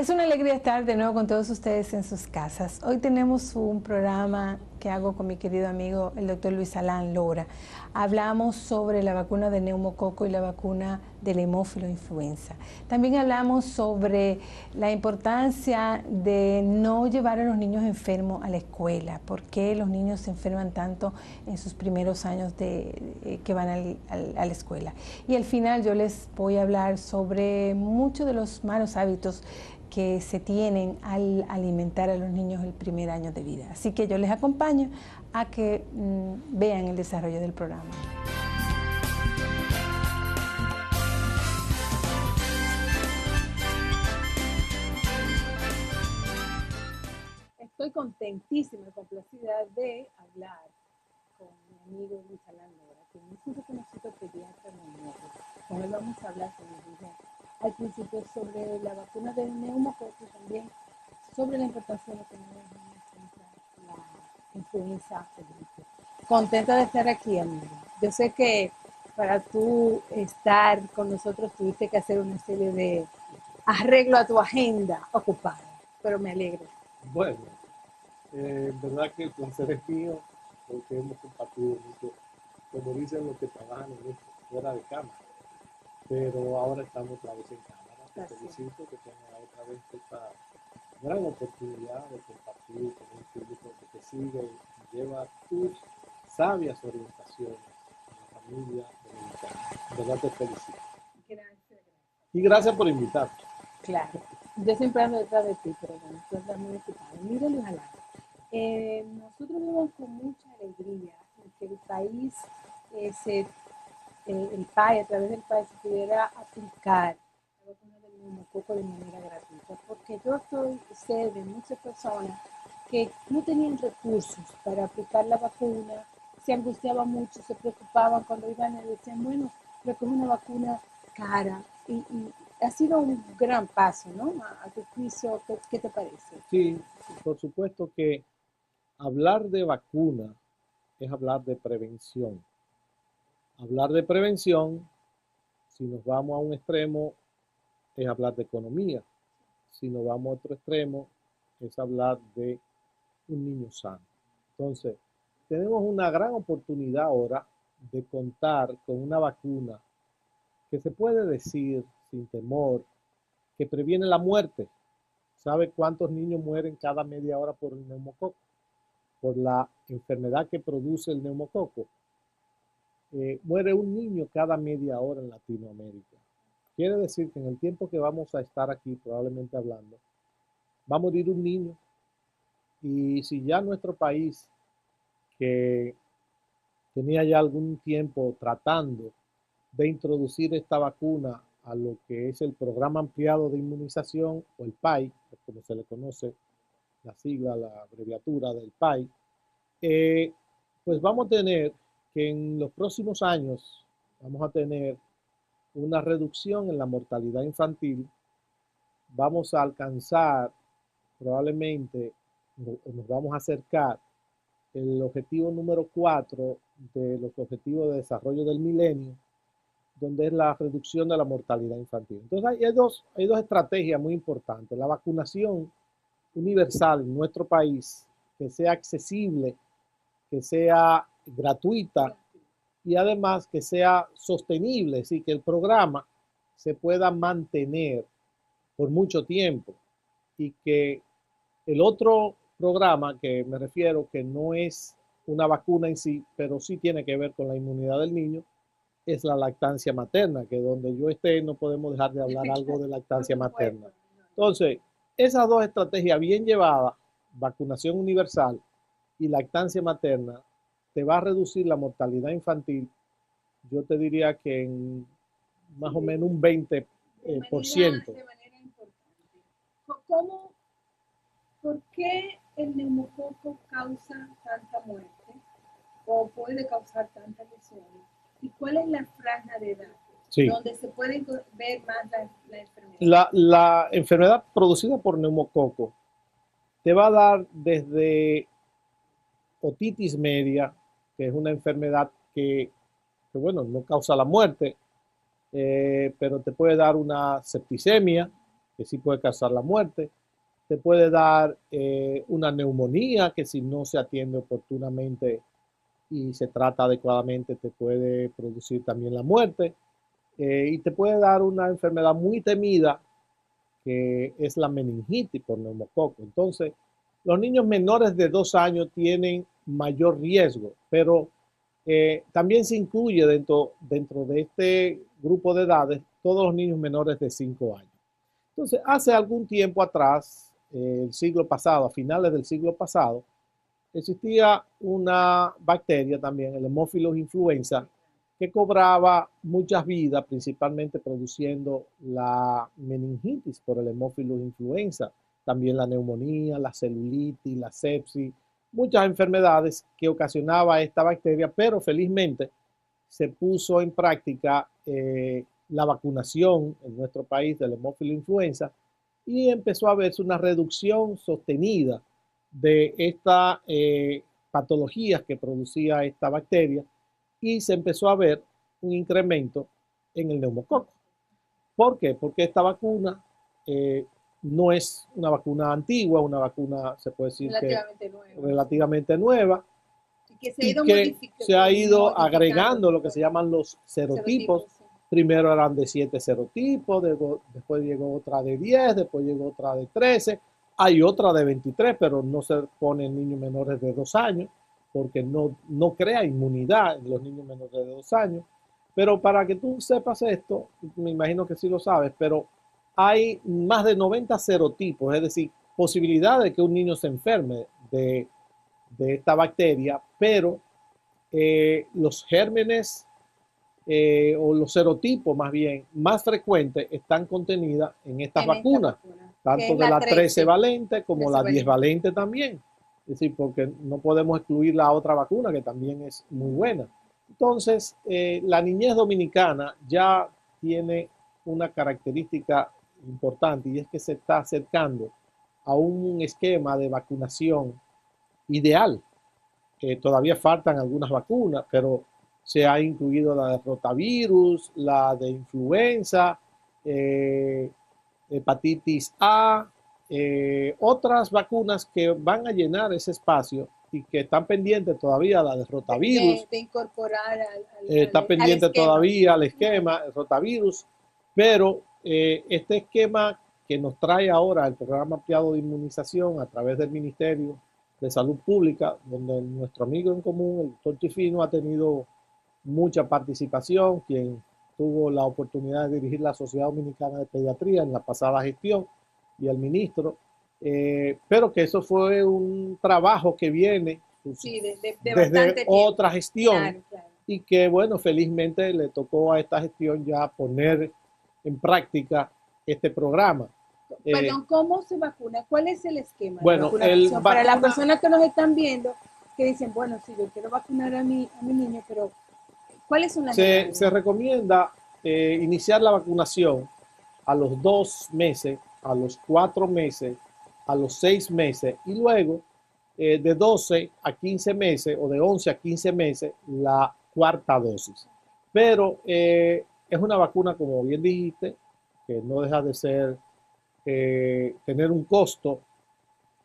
Es una alegría estar de nuevo con todos ustedes en sus casas. Hoy tenemos un programa que hago con mi querido amigo, el doctor Luis Alán Lora. Hablamos sobre la vacuna de neumococo y la vacuna del hemófilo influenza. También hablamos sobre la importancia de no llevar a los niños enfermos a la escuela. ¿Por qué los niños se enferman tanto en sus primeros años que van a la escuela? Y al final yo les voy a hablar sobre muchos de los malos hábitos que se tienen al alimentar a los niños el primer año de vida. Así que yo les acompaño a que vean el desarrollo del programa. Estoy contentísima y complacida de hablar con mi amigo Luis Alán Lora, que es un reconocido pediatra neumólogo. Con él vamos a hablar, como dije al principio, sobre la vacuna del neumococo y también sobre la importancia de tener la influenza o gripe. Contenta de estar aquí, amigo. Yo sé que para tú estar con nosotros tuviste que hacer una serie de arreglo a tu agenda ocupada, pero me alegro. Bueno, en verdad que el placer es mío porque hemos compartido mucho, como dicen los que trabajan en esto, fuera de cámara. Pero ahora estamos otra vez en cámara. Te felicito que tengas otra vez esta gran oportunidad de compartir con un público que te sigue y lleva tus sabias orientaciones en la familia dominicana. De verdad te felicito. Gracias. Y gracias por invitarme. Claro. Yo siempre ando detrás de ti, pero bueno, tú estás muy ocupado. Mira, Luis Alán, nosotros vemos con mucha alegría que el país el PAI, a través del PAI, se pudiera aplicar la vacuna del neumococo de manera gratuita, porque yo sé de muchas personas que no tenían recursos para aplicar la vacuna, se angustiaban mucho, se preocupaban cuando iban y decían, bueno, pero que es una vacuna cara, y ha sido un gran paso, ¿no? A tu juicio, ¿qué te parece? Sí, por supuesto que hablar de vacuna es hablar de prevención. Hablar de prevención, si nos vamos a un extremo, es hablar de economía. Si nos vamos a otro extremo, es hablar de un niño sano. Entonces, tenemos una gran oportunidad ahora de contar con una vacuna que se puede decir sin temor que previene la muerte. ¿Sabe cuántos niños mueren cada media hora por el neumococo? Por la enfermedad que produce el neumococo. Muere un niño cada media hora en Latinoamérica. Quiere decir que en el tiempo que vamos a estar aquí probablemente hablando, va a morir un niño. Y si ya nuestro país, que tenía ya algún tiempo tratando de introducir esta vacuna a lo que es el Programa Ampliado de Inmunización, o el PAI, como se le conoce la sigla, la abreviatura del PAI, pues vamos a tener que en los próximos años vamos a tener una reducción en la mortalidad infantil. Vamos a alcanzar probablemente, nos vamos a acercar el objetivo número 4 de los objetivos de desarrollo del milenio, donde es la reducción de la mortalidad infantil. Entonces hay dos estrategias muy importantes. La vacunación universal en nuestro país, que sea accesible, que sea gratuita y además que sea sostenible, es decir, que el programa se pueda mantener por mucho tiempo y que el otro programa que me refiero, que no es una vacuna en sí, pero sí tiene que ver con la inmunidad del niño, es la lactancia materna, que donde yo esté no podemos dejar de hablar algo de lactancia materna. Entonces, esas dos estrategias bien llevadas, vacunación universal y lactancia materna, te va a reducir la mortalidad infantil, yo te diría que en más o menos un 20%. De manera importante. ¿Por qué el neumococo causa tanta muerte o puede causar tantas lesiones? ¿Y cuál es la franja de edad donde se puede ver más la enfermedad? La enfermedad producida por neumococo te va a dar desde otitis media, que es una enfermedad que bueno, no causa la muerte, pero te puede dar una septicemia, que sí puede causar la muerte. Te puede dar una neumonía que si no se atiende oportunamente y se trata adecuadamente te puede producir también la muerte. Y te puede dar una enfermedad muy temida que es la meningitis por neumococo. Entonces, los niños menores de 2 años tienen mayor riesgo, pero también se incluye dentro de este grupo de edades todos los niños menores de 5 años. Entonces, hace algún tiempo atrás, el siglo pasado, a finales del siglo pasado, existía una bacteria también, el Haemophilus influenza, que cobraba muchas vidas, principalmente produciendo la meningitis por el Haemophilus influenza, también la neumonía, la celulitis, la sepsis, muchas enfermedades que ocasionaba esta bacteria, pero felizmente se puso en práctica la vacunación en nuestro país del Haemophilus influenza y empezó a verse una reducción sostenida de estas patologías que producía esta bacteria y se empezó a ver un incremento en el neumococo. ¿Por qué? Porque esta vacuna no es una vacuna antigua, una vacuna, se puede decir relativamente nueva y que se ha ido agregando lo que se llaman los serotipos. Primero eran de 7 serotipos, después llegó otra de 10, después llegó otra de 13, hay otra de 23, pero no se pone en niños menores de 2 años, porque no crea inmunidad en los niños menores de 2 años. Pero para que tú sepas esto, me imagino que sí lo sabes, pero hay más de 90 serotipos, es decir, posibilidad de que un niño se enferme de esta bacteria, pero los gérmenes o los serotipos más bien más frecuentes están contenidas en estas vacunas, tanto de la 13 valente como la 10 valente también. Es decir, porque no podemos excluir la otra vacuna que también es muy buena. Entonces, la niñez dominicana ya tiene una característica importante y es que se está acercando a un esquema de vacunación ideal. Todavía faltan algunas vacunas, pero se ha incluido la de rotavirus, la de influenza, hepatitis A, otras vacunas que van a llenar ese espacio y que están pendientes todavía, la de rotavirus. De incorporar está pendiente todavía al esquema, el rotavirus, pero este esquema que nos trae ahora el programa ampliado de inmunización a través del Ministerio de Salud Pública, donde nuestro amigo en común, el doctor Chifino, ha tenido mucha participación, quien tuvo la oportunidad de dirigir la Sociedad Dominicana de Pediatría en la pasada gestión, y el ministro, pero que eso fue un trabajo que viene desde otra gestión, claro. Y que, bueno, felizmente le tocó a esta gestión ya poner en práctica este programa. Perdón, ¿cómo se vacuna? ¿Cuál es el esquema bueno, de vacunación? Para las personas que nos están viendo, que dicen, bueno, sí, yo quiero vacunar a mi niño, pero ¿cuáles son las reglas? Se recomienda iniciar la vacunación a los 2 meses, a los 4 meses, a los 6 meses y luego de 12 a 15 meses o de 11 a 15 meses la cuarta dosis. Pero es una vacuna, como bien dijiste, que no deja de ser tener un costo,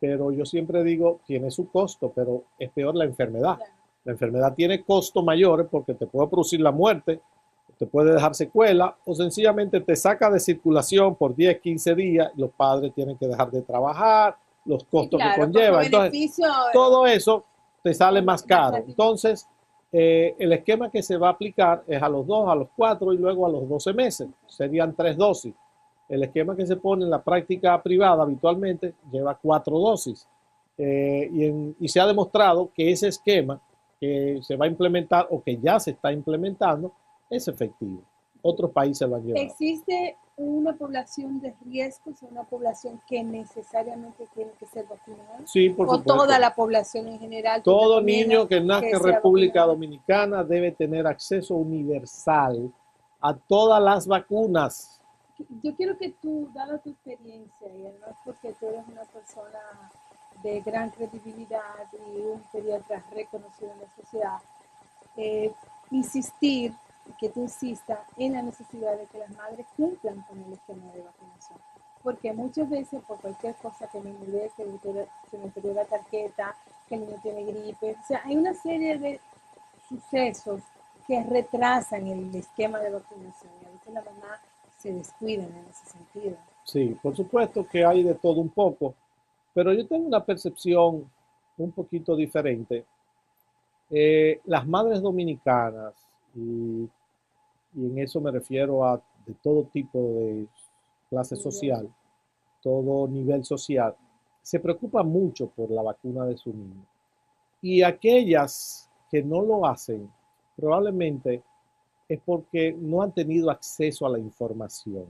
pero yo siempre digo, tiene su costo, pero es peor la enfermedad. Claro. La enfermedad tiene costos mayores porque te puede producir la muerte, te puede dejar secuela o sencillamente te saca de circulación por 10, 15 días y los padres tienen que dejar de trabajar, los costos que conlleva. Entonces, todo eso te sale más caro. Entonces, el esquema que se va a aplicar es a los 2, a los 4 y luego a los 12 meses. Serían 3 dosis. El esquema que se pone en la práctica privada habitualmente lleva 4 dosis. Y se ha demostrado que ese esquema que se va a implementar o que ya se está implementando es efectivo. Otros países lo han llevado. ¿Existe una población de riesgos, una población que necesariamente tiene que ser vacunada? Sí, por supuesto. ¿O toda la población en general? Todo niño que nazca en República Dominicana debe tener acceso universal a todas las vacunas. Yo quiero que tú, dada tu experiencia, y además porque tú eres una persona de gran credibilidad y un pediatra reconocido en la sociedad, insistir, que tú insistas en la necesidad de que las madres cumplan con el esquema de vacunación. porque muchas veces por cualquier cosa que me mudé, se me perdió la tarjeta, que el niño tiene gripe, o sea, hay una serie de sucesos que retrasan el esquema de vacunación y a veces la mamá se descuidan en ese sentido. Sí, por supuesto que hay de todo un poco, pero yo tengo una percepción un poquito diferente. Las madres dominicanas, y en eso me refiero a de todo tipo de clase social, todo nivel social, se preocupan mucho por la vacuna de su niño. Y aquellas que no lo hacen, probablemente es porque no han tenido acceso a la información,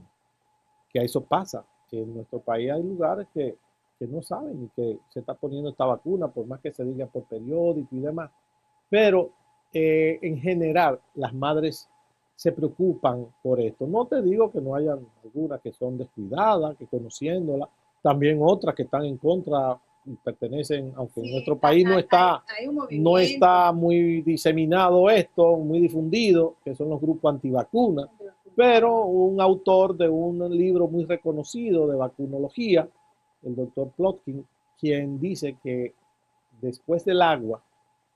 que a eso pasa, que en nuestro país hay lugares que no saben y que se está poniendo esta vacuna, por más que se diga por periódico y demás. Pero en general las madres se preocupan por esto. No te digo que no hayan algunas que son descuidadas, que conociéndola, también otras que están en contra y pertenecen, aunque en nuestro país no está muy diseminado esto, muy difundido, que son los grupos antivacunas, pero un autor de un libro muy reconocido de vacunología, el doctor Plotkin, quien dice que después del agua,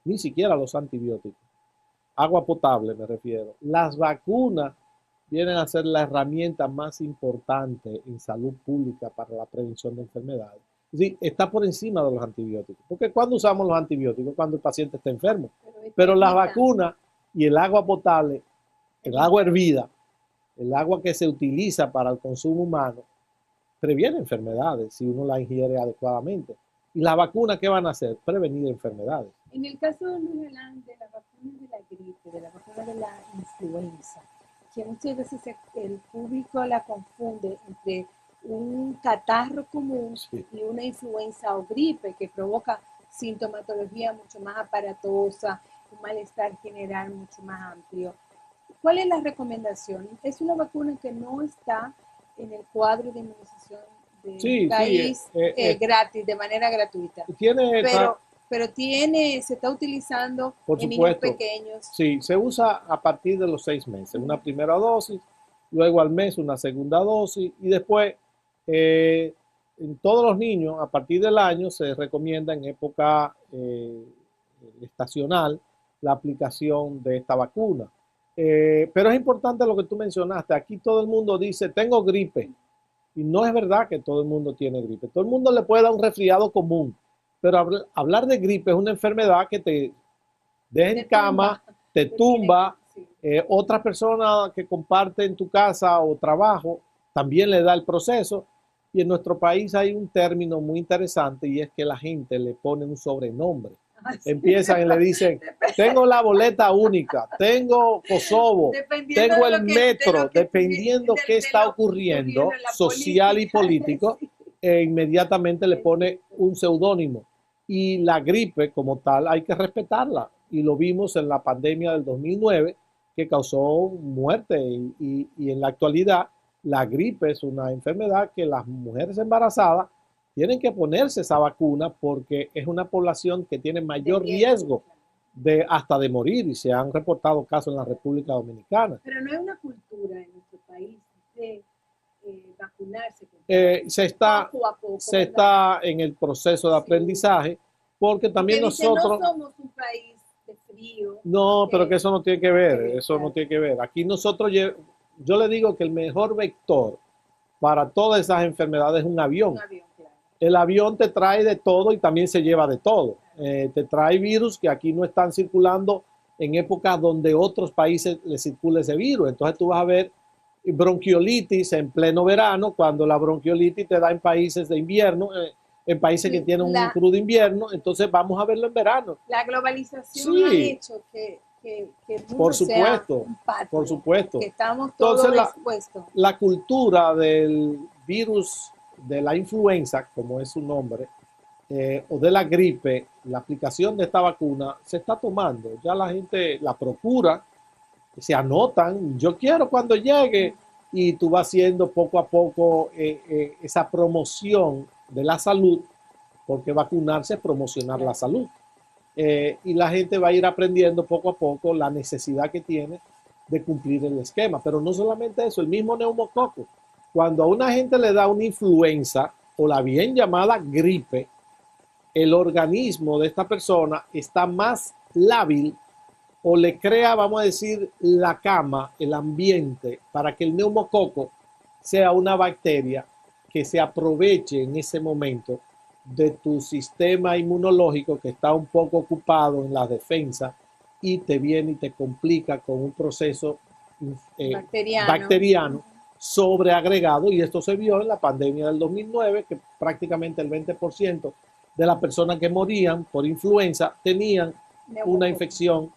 ni siquiera los antibióticos, agua potable me refiero, las vacunas vienen a ser la herramienta más importante en salud pública para la prevención de enfermedades. Sí, está por encima de los antibióticos, porque cuando usamos los antibióticos, cuando el paciente está enfermo, pero las vacunas y el agua potable, el agua hervida, el agua que se utiliza para el consumo humano, previene enfermedades si uno la ingiere adecuadamente. ¿Y las vacunas qué van a hacer? Prevenir enfermedades. En el caso de Luis Galán, de la vacuna de la gripe, de la vacuna de la influenza, que muchas veces el público la confunde entre un catarro común y una influenza o gripe que provoca sintomatología mucho más aparatosa, un malestar general mucho más amplio. ¿Cuál es la recomendación? Es una vacuna que no está en el cuadro de inmunización del país gratis, de manera gratuita. Pero se está utilizando en niños pequeños. Sí, se usa a partir de los 6 meses. Una primera dosis, luego al mes una segunda dosis y después en todos los niños a partir del año se recomienda en época estacional la aplicación de esta vacuna. Pero es importante lo que tú mencionaste. Aquí todo el mundo dice, tengo gripe. Y no es verdad que todo el mundo tiene gripe. Todo el mundo le puede dar un resfriado común. Pero hablar de gripe es una enfermedad que te deja en cama, te tumba. Otra persona que comparte en tu casa o trabajo también le da el proceso. Y en nuestro país hay un término muy interesante y es que la gente le pone un sobrenombre. Empiezan y le dicen, tengo la boleta única, tengo Kosovo, tengo el metro, dependiendo qué está ocurriendo social y político, inmediatamente le pone un seudónimo. Y la gripe como tal hay que respetarla. Y lo vimos en la pandemia del 2009 que causó muerte y en la actualidad la gripe es una enfermedad que las mujeres embarazadas tienen que ponerse esa vacuna porque es una población que tiene mayor riesgo hasta de morir y se han reportado casos en la República Dominicana. Pero no hay una cultura en nuestro país de vacunarse. Se está en el proceso de aprendizaje porque también nosotros... No somos un país de frío. No, pero que eso no tiene que ver, eso no tiene que ver. Aquí nosotros, yo le digo que el mejor vector para todas esas enfermedades es un avión. El avión te trae de todo y también se lleva de todo. Te trae virus que aquí no están circulando en épocas donde otros países le circula ese virus. Entonces tú vas a ver bronquiolitis en pleno verano, cuando la bronquiolitis te da en países de invierno, en países que tienen un crudo invierno. Entonces vamos a verlo en verano. La globalización ha hecho que por supuesto, por supuesto. Que estamos todos expuestos. La cultura del virus de la influenza, como es su nombre, o de la gripe, la aplicación de esta vacuna se está tomando. Ya la gente la procura, se anotan, yo quiero cuando llegue, y tú vas haciendo poco a poco esa promoción de la salud, porque vacunarse es promocionar la salud. Y la gente va a ir aprendiendo poco a poco la necesidad que tiene de cumplir el esquema. Pero no solamente eso, el mismo neumococo. cuando a una gente le da una influenza o la bien llamada gripe, el organismo de esta persona está más lábil o le crea, vamos a decir, la cama, el ambiente, para que el neumococo sea una bacteria que se aproveche en ese momento de tu sistema inmunológico que está un poco ocupado en la defensa y te viene y te complica con un proceso bacteriano sobreagregado, y esto se vio en la pandemia del 2009, que prácticamente el 20% de las personas que morían por influenza tenían una infección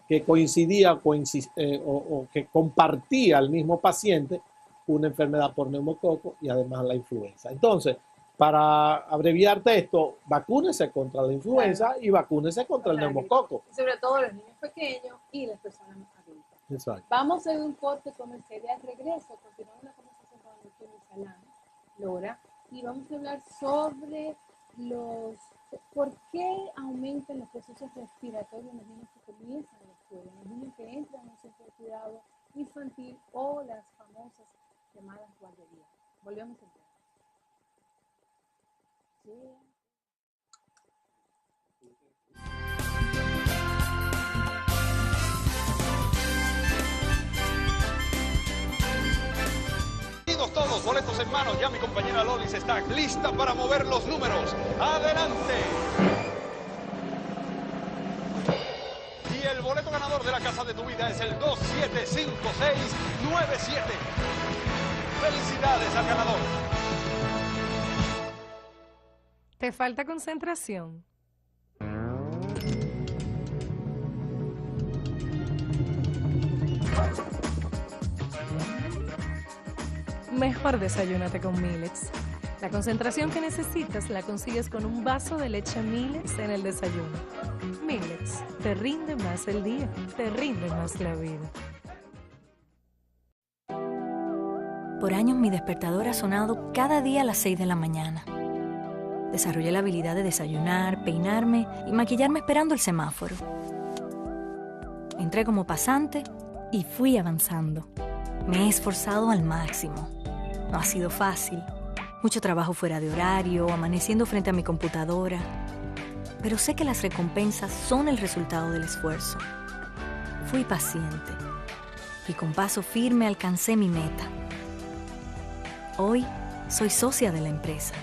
que coincidía o que compartía al mismo paciente una enfermedad por neumococo y además la influenza. Entonces, para abreviarte esto, vacúnese contra la influenza y vacúnese contra el neumococo. Sobre todo los niños pequeños y las personas adultas. Exacto. Vamos a un corte comercial y al regreso continuamos la conversación con el doctor Luis Lora, y vamos a hablar sobre por qué aumentan los procesos respiratorios en los niños que comienzan la escuela, en los niños que entran en un centro de cuidado infantil o las famosas llamadas guarderías. Volvemos a entrar. Sí. Todos, boletos en mano, ya mi compañera Lolis está lista para mover los números. ¡Adelante! Y el boleto ganador de la casa de tu vida es el 275697. ¡Felicidades al ganador! ¿Te falta concentración? Mejor desayúnate con Millets. La concentración que necesitas la consigues con un vaso de leche Millets en el desayuno. Millets, te rinde más el día, te rinde más la vida. Por años mi despertador ha sonado cada día a las 6 de la mañana. Desarrollé la habilidad de desayunar, peinarme y maquillarme esperando el semáforo. Entré como pasante y fui avanzando. Me he esforzado al máximo. No ha sido fácil. Mucho trabajo fuera de horario, amaneciendo frente a mi computadora. Pero sé que las recompensas son el resultado del esfuerzo. Fui paciente y con paso firme alcancé mi meta. Hoy soy socia de la empresa.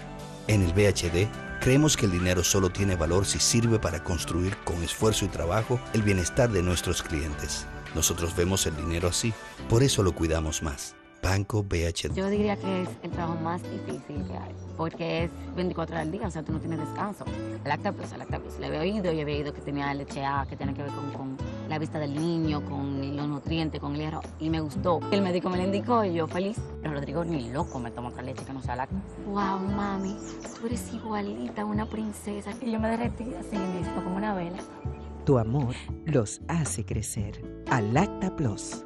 En el BHD, creemos que el dinero solo tiene valor si sirve para construir con esfuerzo y trabajo el bienestar de nuestros clientes. Nosotros vemos el dinero así, por eso lo cuidamos más. Banco BHD. Yo diría que es el trabajo más difícil que hay, porque es 24 horas al día, o sea, tú no tienes descanso. El Lacta Plus, le había oído, yo había oído que tenía leche A, que tiene que ver con la vista del niño, con los nutrientes, con el hierro, y me gustó. El médico me lo indicó y yo feliz. Pero Rodrigo, ni loco me toma otra leche que no sea Lacta. Wow, mami, tú eres igualita a una princesa. Y yo me derretí así mismo, como una vela. Tu amor los hace crecer. Lacta Plus.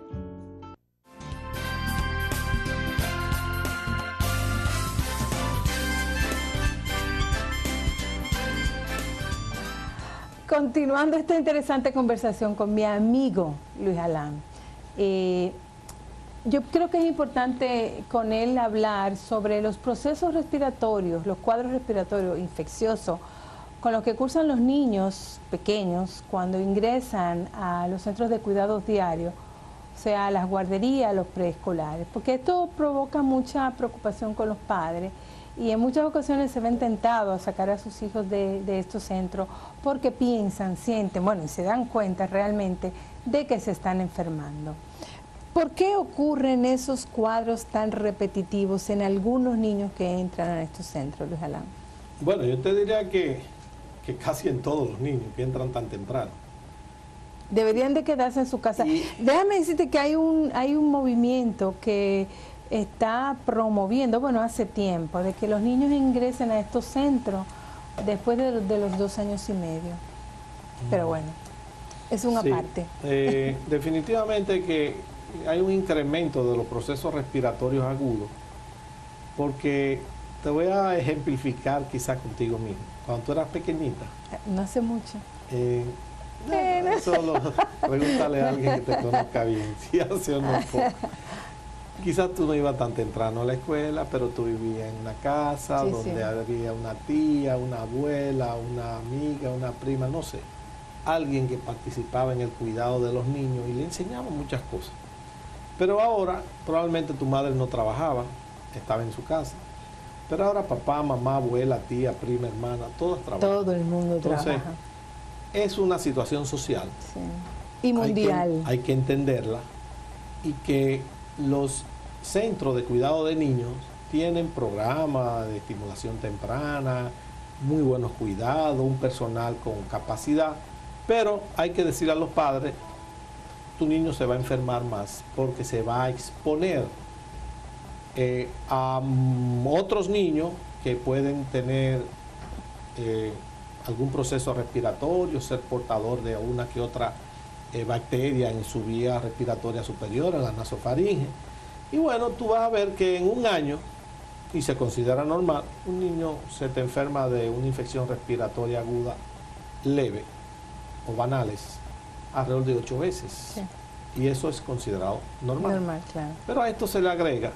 Continuando esta interesante conversación con mi amigo Luis Alán, yo creo que es importante con él hablar sobre los procesos respiratorios, los cuadros respiratorios infecciosos con los que cursan los niños pequeños cuando ingresan a los centros de cuidados diarios, o sea, a las guarderías, a los preescolares, porque esto provoca mucha preocupación con los padres. Y en muchas ocasiones se ven tentados a sacar a sus hijos de estos centros porque piensan, sienten, bueno, y se dan cuenta realmente de que se están enfermando. ¿Por qué ocurren esos cuadros tan repetitivos en algunos niños que entran a estos centros, Luis Alán? Bueno, yo te diría que casi en todos los niños que entran tan temprano. Deberían de quedarse en su casa. Déjame decirte que hay un movimiento que está promoviendo, bueno, hace tiempo, de que los niños ingresen a estos centros después de los 2 años y medio. Pero bueno, es una parte. Definitivamente que hay un incremento de los procesos respiratorios agudos, porque te voy a ejemplificar quizás contigo mismo. Cuando tú eras pequeñita. No hace mucho. Solo pregúntale a alguien que te conozca bien, si hace o no poco. Quizás tú no ibas tan temprano a la escuela, pero tú vivías en una casa Sí, donde sí. había una tía, una abuela, una amiga, una prima, no sé, alguien que participaba en el cuidado de los niños y le enseñaba muchas cosas. Pero ahora probablemente tu madre no trabajaba, estaba en su casa. Pero ahora papá, mamá, abuela, tía, prima, hermana, todas trabajan. Todo el mundo Entonces, trabaja. es una situación social. Sí. Y mundial. Hay que entenderla y que los centros de cuidado de niños tienen programas de estimulación temprana, muy buenos cuidados, un personal con capacidad, pero hay que decir a los padres, tu niño se va a enfermar más porque se va a exponer a otros niños que pueden tener algún proceso respiratorio, ser portador de una que otra bacteria en su vía respiratoria superior, en la nasofaringe. Y bueno, tú vas a ver que en un año, y se considera normal, un niño se te enferma de una infección respiratoria aguda leve o banales alrededor de 8 veces. Sí. Y eso es considerado normal. Normal, claro. Pero a esto se le agrega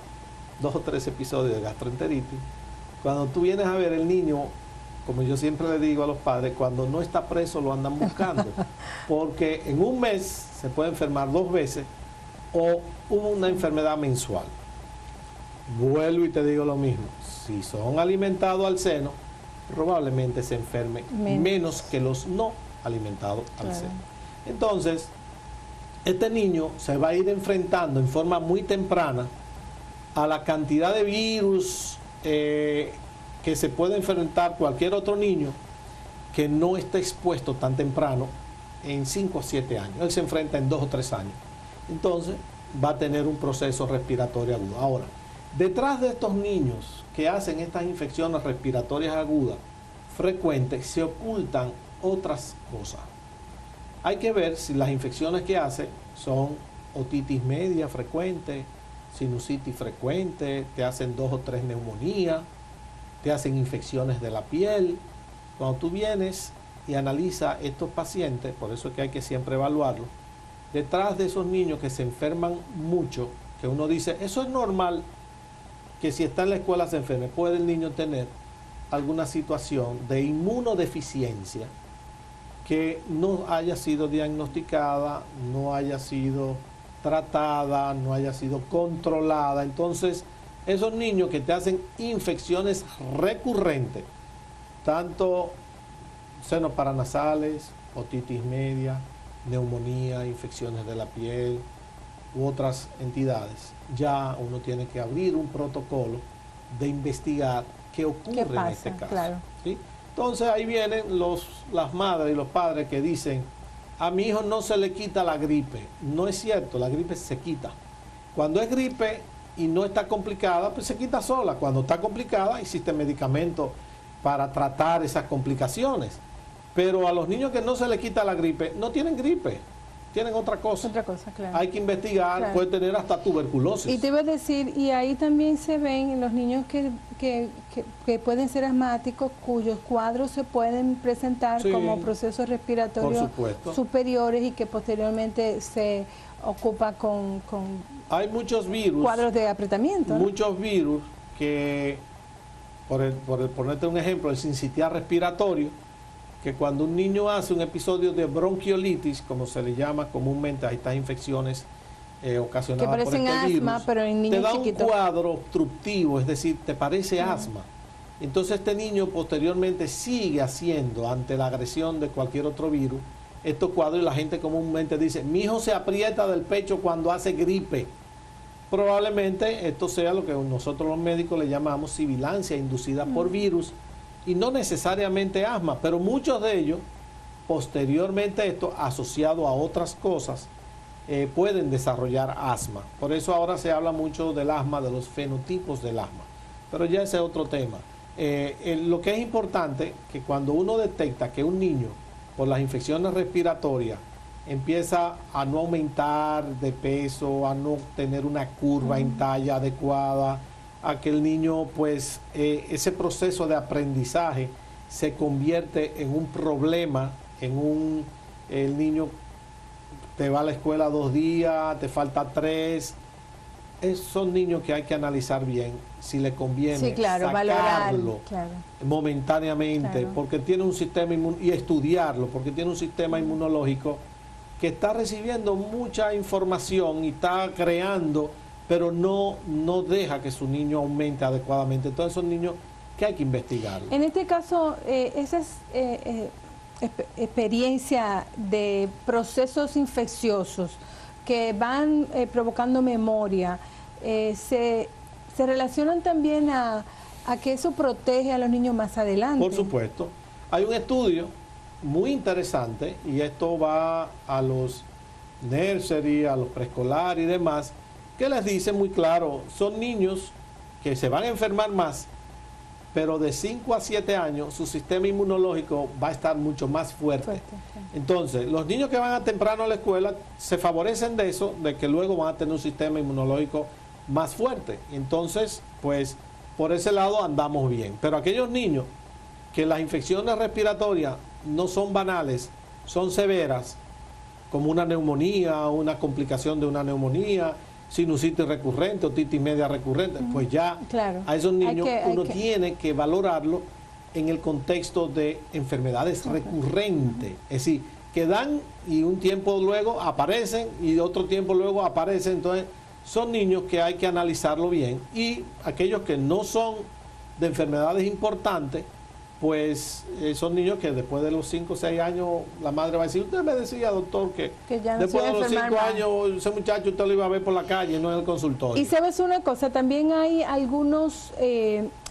2 o 3 episodios de gastroenteritis. Cuando tú vienes a ver el niño, como yo siempre le digo a los padres, cuando no está preso lo andan buscando, porque en un mes se puede enfermar 2 veces o una enfermedad mensual. Vuelvo y te digo lo mismo, si son alimentados al seno, probablemente se enfermen menos que los no alimentados al seno. Entonces, este niño se va a ir enfrentando en forma muy temprana a la cantidad de virus que se puede enfrentar cualquier otro niño que no esté expuesto tan temprano en 5 o 7 años. Él se enfrenta en 2 o 3 años. Entonces va a tener un proceso respiratorio agudo. Ahora, detrás de estos niños que hacen estas infecciones respiratorias agudas frecuentes se ocultan otras cosas. Hay que ver si las infecciones que hace son otitis media frecuente, sinusitis frecuente, te hacen 2 o 3 neumonías, te hacen infecciones de la piel. Cuando tú vienes y analizas estos pacientes, por eso es que hay que siempre evaluarlos, detrás de esos niños que se enferman mucho, que uno dice, eso es normal, que si está en la escuela se enferme, puede el niño tener alguna situación de inmunodeficiencia que no haya sido diagnosticada, no haya sido tratada, no haya sido controlada. Entonces, esos niños que te hacen infecciones recurrentes, tanto senos paranasales, otitis media, neumonía, infecciones de la piel u otras entidades, ya uno tiene que abrir un protocolo de investigar qué ocurre en este caso. Claro. ¿Sí? Entonces ahí vienen las madres y los padres que dicen, a mi hijo no se le quita la gripe. No es cierto, la gripe se quita. Cuando es gripe y no está complicada, pues se quita sola. Cuando está complicada, existen medicamentos para tratar esas complicaciones. Pero a los niños que no se les quita la gripe, no tienen gripe, tienen otra cosa. Otra cosa, claro. Hay que investigar, Claro. puede tener hasta tuberculosis. Y te iba a decir, y ahí también se ven los niños que pueden ser asmáticos, cuyos cuadros se pueden presentar Sí, como procesos respiratorios por supuesto. superiores y que posteriormente se ocupa con Hay muchos virus. cuadros de apretamiento, ¿no? Muchos virus que, por ponerte un ejemplo, el sincitial respiratorio, que cuando un niño hace un episodio de bronquiolitis, como se le llama comúnmente a estas infecciones ocasionadas Que parecen por este asma, virus, pero en niños te da chiquitos. un cuadro obstructivo, es decir, te parece asma. Entonces este niño posteriormente sigue haciendo, ante la agresión de cualquier otro virus, estos cuadros, y la gente comúnmente dice, mi hijo se aprieta del pecho cuando hace gripe. Probablemente esto sea lo que nosotros los médicos le llamamos sibilancia inducida por virus, y no necesariamente asma, pero muchos de ellos, posteriormente esto, asociado a otras cosas, pueden desarrollar asma. Por eso ahora se habla mucho del asma, de los fenotipos del asma. Pero ya ese es otro tema. Lo que es importante, que cuando uno detecta que un niño, por las infecciones respiratorias, empieza a no aumentar de peso, a no tener una curva en talla adecuada, a que el niño, pues, ese proceso de aprendizaje se convierte en un problema, el niño te va a la escuela 2 días, te falta 3, son niños que hay que analizar bien si le conviene claro, sacarlo valorar, momentáneamente, claro, porque tiene un sistema y estudiarlo, porque tiene un sistema inmunológico que está recibiendo mucha información y está creando, pero no deja que su niño aumente adecuadamente. Entonces son niños que hay que investigarlo. En este caso, esa es experiencia de procesos infecciosos que van provocando memoria, se relacionan también a que eso protege a los niños más adelante. Por supuesto. Hay un estudio muy interesante, y esto va a los nursery, a los preescolares y demás, que les dice muy claro, son niños que se van a enfermar más, pero de 5 a 7 años su sistema inmunológico va a estar mucho más fuerte. Entonces, los niños que van a temprano a la escuela se favorecen de eso, de que luego van a tener un sistema inmunológico más fuerte. Entonces, pues, por ese lado andamos bien. Pero aquellos niños que las infecciones respiratorias no son banales, son severas, como una neumonía, una complicación de una neumonía, sinusitis recurrente, otitis media recurrente, pues ya claro, a esos niños uno tiene que valorarlo en el contexto de enfermedades recurrentes, es decir, que dan y un tiempo luego aparecen y otro tiempo luego aparecen. Entonces son niños que hay que analizarlo bien, y aquellos que no son de enfermedades importantes, pues son niños que después de los 5 o 6 años la madre va a decir, usted me decía, doctor, que ya no después de los 5 años ese muchacho usted lo iba a ver por la calle, no en el consultorio. Y sabes una cosa, también hay algunos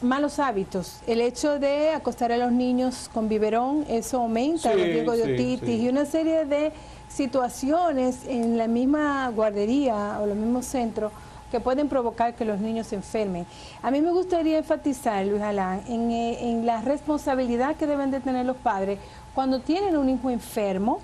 malos hábitos. El hecho de acostar a los niños con biberón, eso aumenta los riesgos de otitis y una serie de situaciones en la misma guardería o los mismos centros que pueden provocar que los niños se enfermen. A mí me gustaría enfatizar, Luis Alán, en la responsabilidad que deben de tener los padres cuando tienen un hijo enfermo,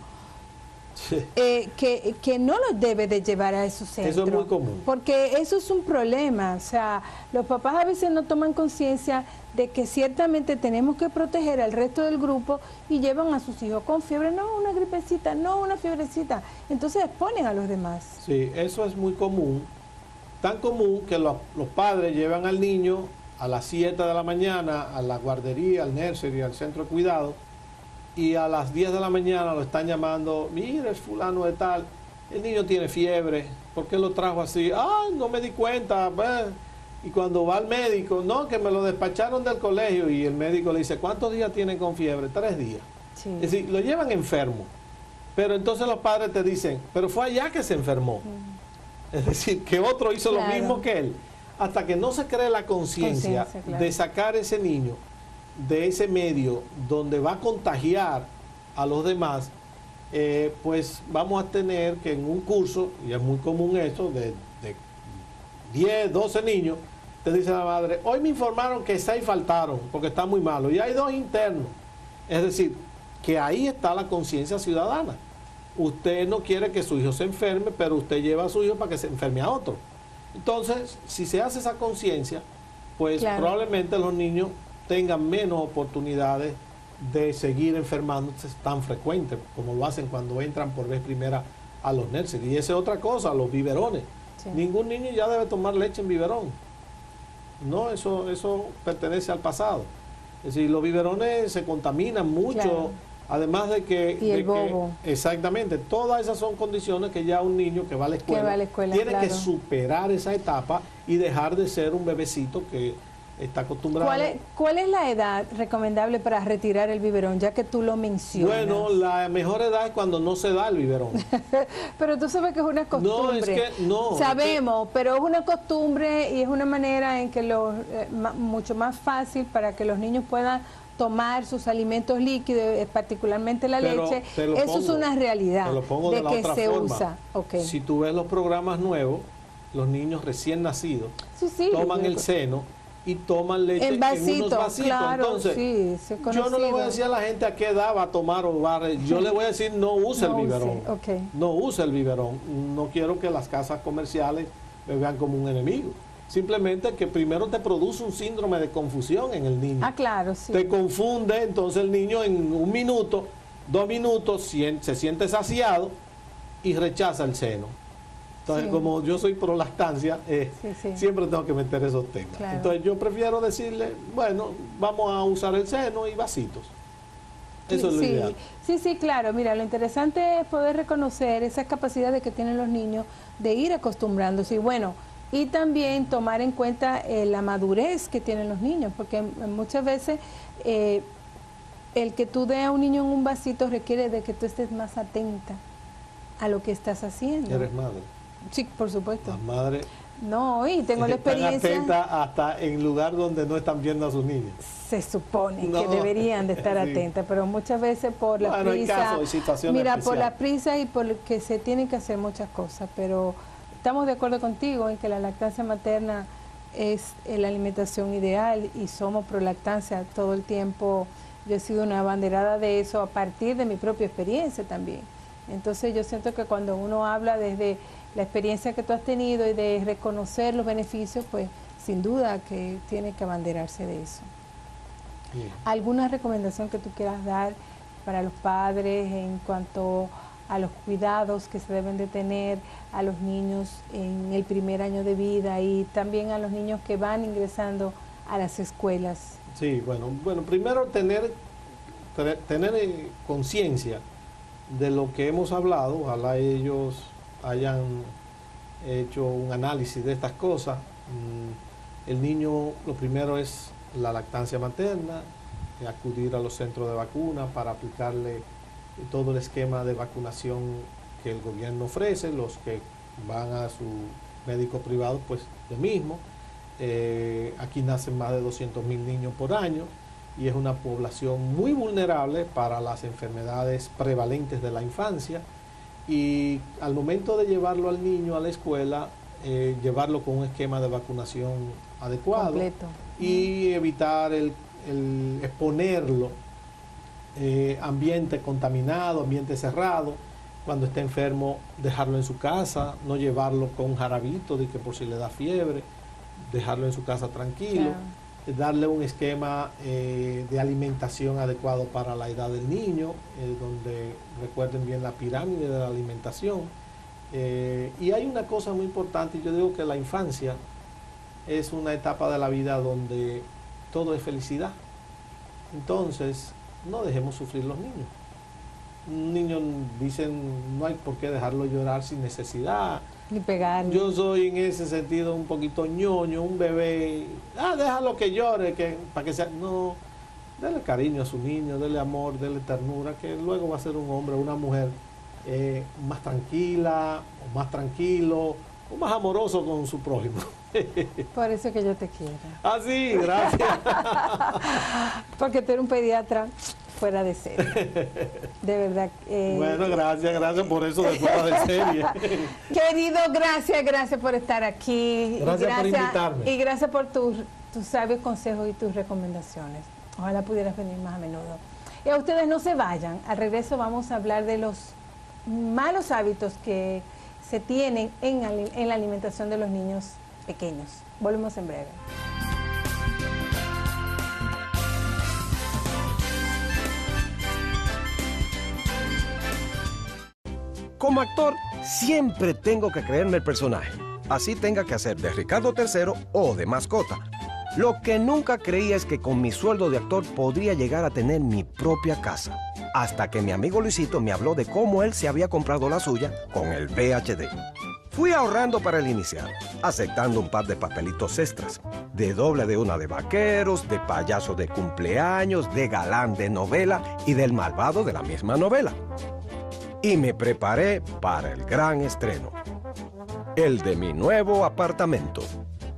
que no los debe de llevar a esos centros. Eso es muy común. Porque eso es un problema. O sea, los papás a veces no toman conciencia de que ciertamente tenemos que proteger al resto del grupo y llevan a sus hijos con fiebre, no una gripecita, no una fiebrecita. Entonces exponen a los demás. Sí, eso es muy común. Tan común que los padres llevan al niño a las 7 de la mañana a la guardería, al nursery, al centro de cuidado, y a las 10 de la mañana lo están llamando, mire, es fulano de tal, el niño tiene fiebre, ¿por qué lo trajo así? Ah, no me di cuenta. Y cuando va al médico, no, que me lo despacharon del colegio, y el médico le dice, ¿cuántos días tienen con fiebre? 3 días. Sí. Es decir, lo llevan enfermo, pero entonces los padres te dicen, pero fue allá que se enfermó. Es decir, que otro hizo lo mismo que él. Hasta que no se cree la conciencia de sacar ese niño de ese medio donde va a contagiar a los demás, pues vamos a tener que en un curso, y es muy común eso, de 10, 12 niños, te dice la madre, hoy me informaron que 6 faltaron porque está muy malo y hay 2 internos. Es decir, que ahí está la conciencia ciudadana. Usted no quiere que su hijo se enferme, pero usted lleva a su hijo para que se enferme a otro. Entonces, si se hace esa conciencia, pues probablemente los niños tengan menos oportunidades de seguir enfermándose tan frecuente como lo hacen cuando entran por vez primera a los nursery. Y esa es otra cosa, los biberones. Sí. Ningún niño ya debe tomar leche en biberón. No, eso pertenece al pasado. Es decir, los biberones se contaminan mucho. Además de que, exactamente, todas esas son condiciones que ya un niño que va a la escuela, tiene que superar esa etapa y dejar de ser un bebecito que está acostumbrado. ¿Cuál es la edad recomendable para retirar el biberón, ya que tú lo mencionas? Bueno, la mejor edad es cuando no se da el biberón. Pero tú sabes que es una costumbre. Sabemos, pero es una costumbre y es una manera en que mucho más fácil para que los niños puedan tomar sus alimentos líquidos, particularmente la leche. Eso es una realidad de que se usa. Si tú ves los programas nuevos, los niños recién nacidos toman el seno y toman leche en unos vasitos. Claro, entonces, yo no le voy a decir a la gente a qué edad va a tomar o va a... Yo le voy a decir no use el biberón. No use el biberón. No quiero que las casas comerciales me vean como un enemigo. Simplemente que primero te produce un síndrome de confusión en el niño. Ah, claro, sí. Te confunde, entonces el niño en 1 minuto, 2 minutos se siente saciado y rechaza el seno. Entonces, Sí. como yo soy pro lactancia, sí. siempre tengo que meter esos temas. Claro. Entonces, yo prefiero decirle, bueno, vamos a usar el seno y vasitos. Eso es lo ideal. Sí, claro. Mira, lo interesante es poder reconocer esas capacidades que tienen los niños de ir acostumbrándose. Y bueno, y también tomar en cuenta la madurez que tienen los niños, porque muchas veces el que tú des a un niño en un vasito requiere de que tú estés más atenta a lo que estás haciendo. ¿Eres madre? Sí, por supuesto. Las madres No, y tengo la experiencia. están atentas hasta en lugar donde no están viendo a sus niños. Se supone No. que deberían de estar Sí. atentas, pero muchas veces por la Bueno, hay prisa, casos y situaciones mira, por especiales. la prisa y por que se tienen que hacer muchas cosas, pero estamos de acuerdo contigo en que la lactancia materna es la alimentación ideal y somos pro lactancia todo el tiempo. Yo he sido una abanderada de eso a partir de mi propia experiencia también. Entonces yo siento que cuando uno habla desde la experiencia que tú has tenido y de reconocer los beneficios, pues sin duda que tiene que abanderarse de eso. Bien. ¿Alguna recomendación que tú quieras dar para los padres en cuanto a los cuidados que se deben de tener a los niños en el primer año de vida y también a los niños que van ingresando a las escuelas? Sí, bueno, primero tener conciencia de lo que hemos hablado. Ojalá ellos hayan hecho un análisis de estas cosas. El niño, lo primero es la lactancia materna, acudir a los centros de vacuna para aplicarle todo el esquema de vacunación que el gobierno ofrece. Los que van a su médico privado, pues lo mismo. Aquí nacen más de 200.000 niños por año y es una población muy vulnerable para las enfermedades prevalentes de la infancia, y al momento de llevarlo al niño a la escuela, llevarlo con un esquema de vacunación adecuado. Completo. Y evitar el exponerlo ambiente contaminado, ambiente cerrado. Cuando esté enfermo, dejarlo en su casa, no llevarlo con un jarabito de que por si le da fiebre, dejarlo en su casa tranquilo. Claro. Darle un esquema de alimentación adecuado para la edad del niño, donde recuerden bien la pirámide de la alimentación. Y hay una cosa muy importante, yo digo que la infancia es una etapa de la vida donde todo es felicidad. Entonces, no dejemos sufrir los niños. Un niño, dicen, no hay por qué dejarlo llorar sin necesidad. Ni pegarle. Yo soy en ese sentido un poquito ñoño, un bebé, déjalo que llore, para que sea. No, dele cariño a su niño, dele amor, dele ternura, que luego va a ser un hombre o una mujer más tranquila, o más tranquilo, o más amoroso con su prójimo. Por eso que yo te quiero. Ah, sí, gracias. Porque tú eres un pediatra fuera de serie. De verdad. Bueno, gracias por eso de fuera de serie. Querido, gracias por estar aquí. Gracias por invitarme. Y gracias por tus sabios consejos y tus recomendaciones. Ojalá pudieras venir más a menudo. Y a ustedes no se vayan. Al regreso vamos a hablar de los malos hábitos que se tienen en la alimentación de los niños pequeños. Volvemos en breve. Como actor, siempre tengo que creerme el personaje. Así tenga que hacer de Ricardo III o de mascota. Lo que nunca creía es que con mi sueldo de actor podría llegar a tener mi propia casa. Hasta que mi amigo Luisito me habló de cómo él se había comprado la suya con el VHD. Fui ahorrando para el inicial, aceptando un par de papelitos extras. De doble de una de vaqueros, de payaso de cumpleaños, de galán de novela y del malvado de la misma novela. Y me preparé para el gran estreno, el de mi nuevo apartamento.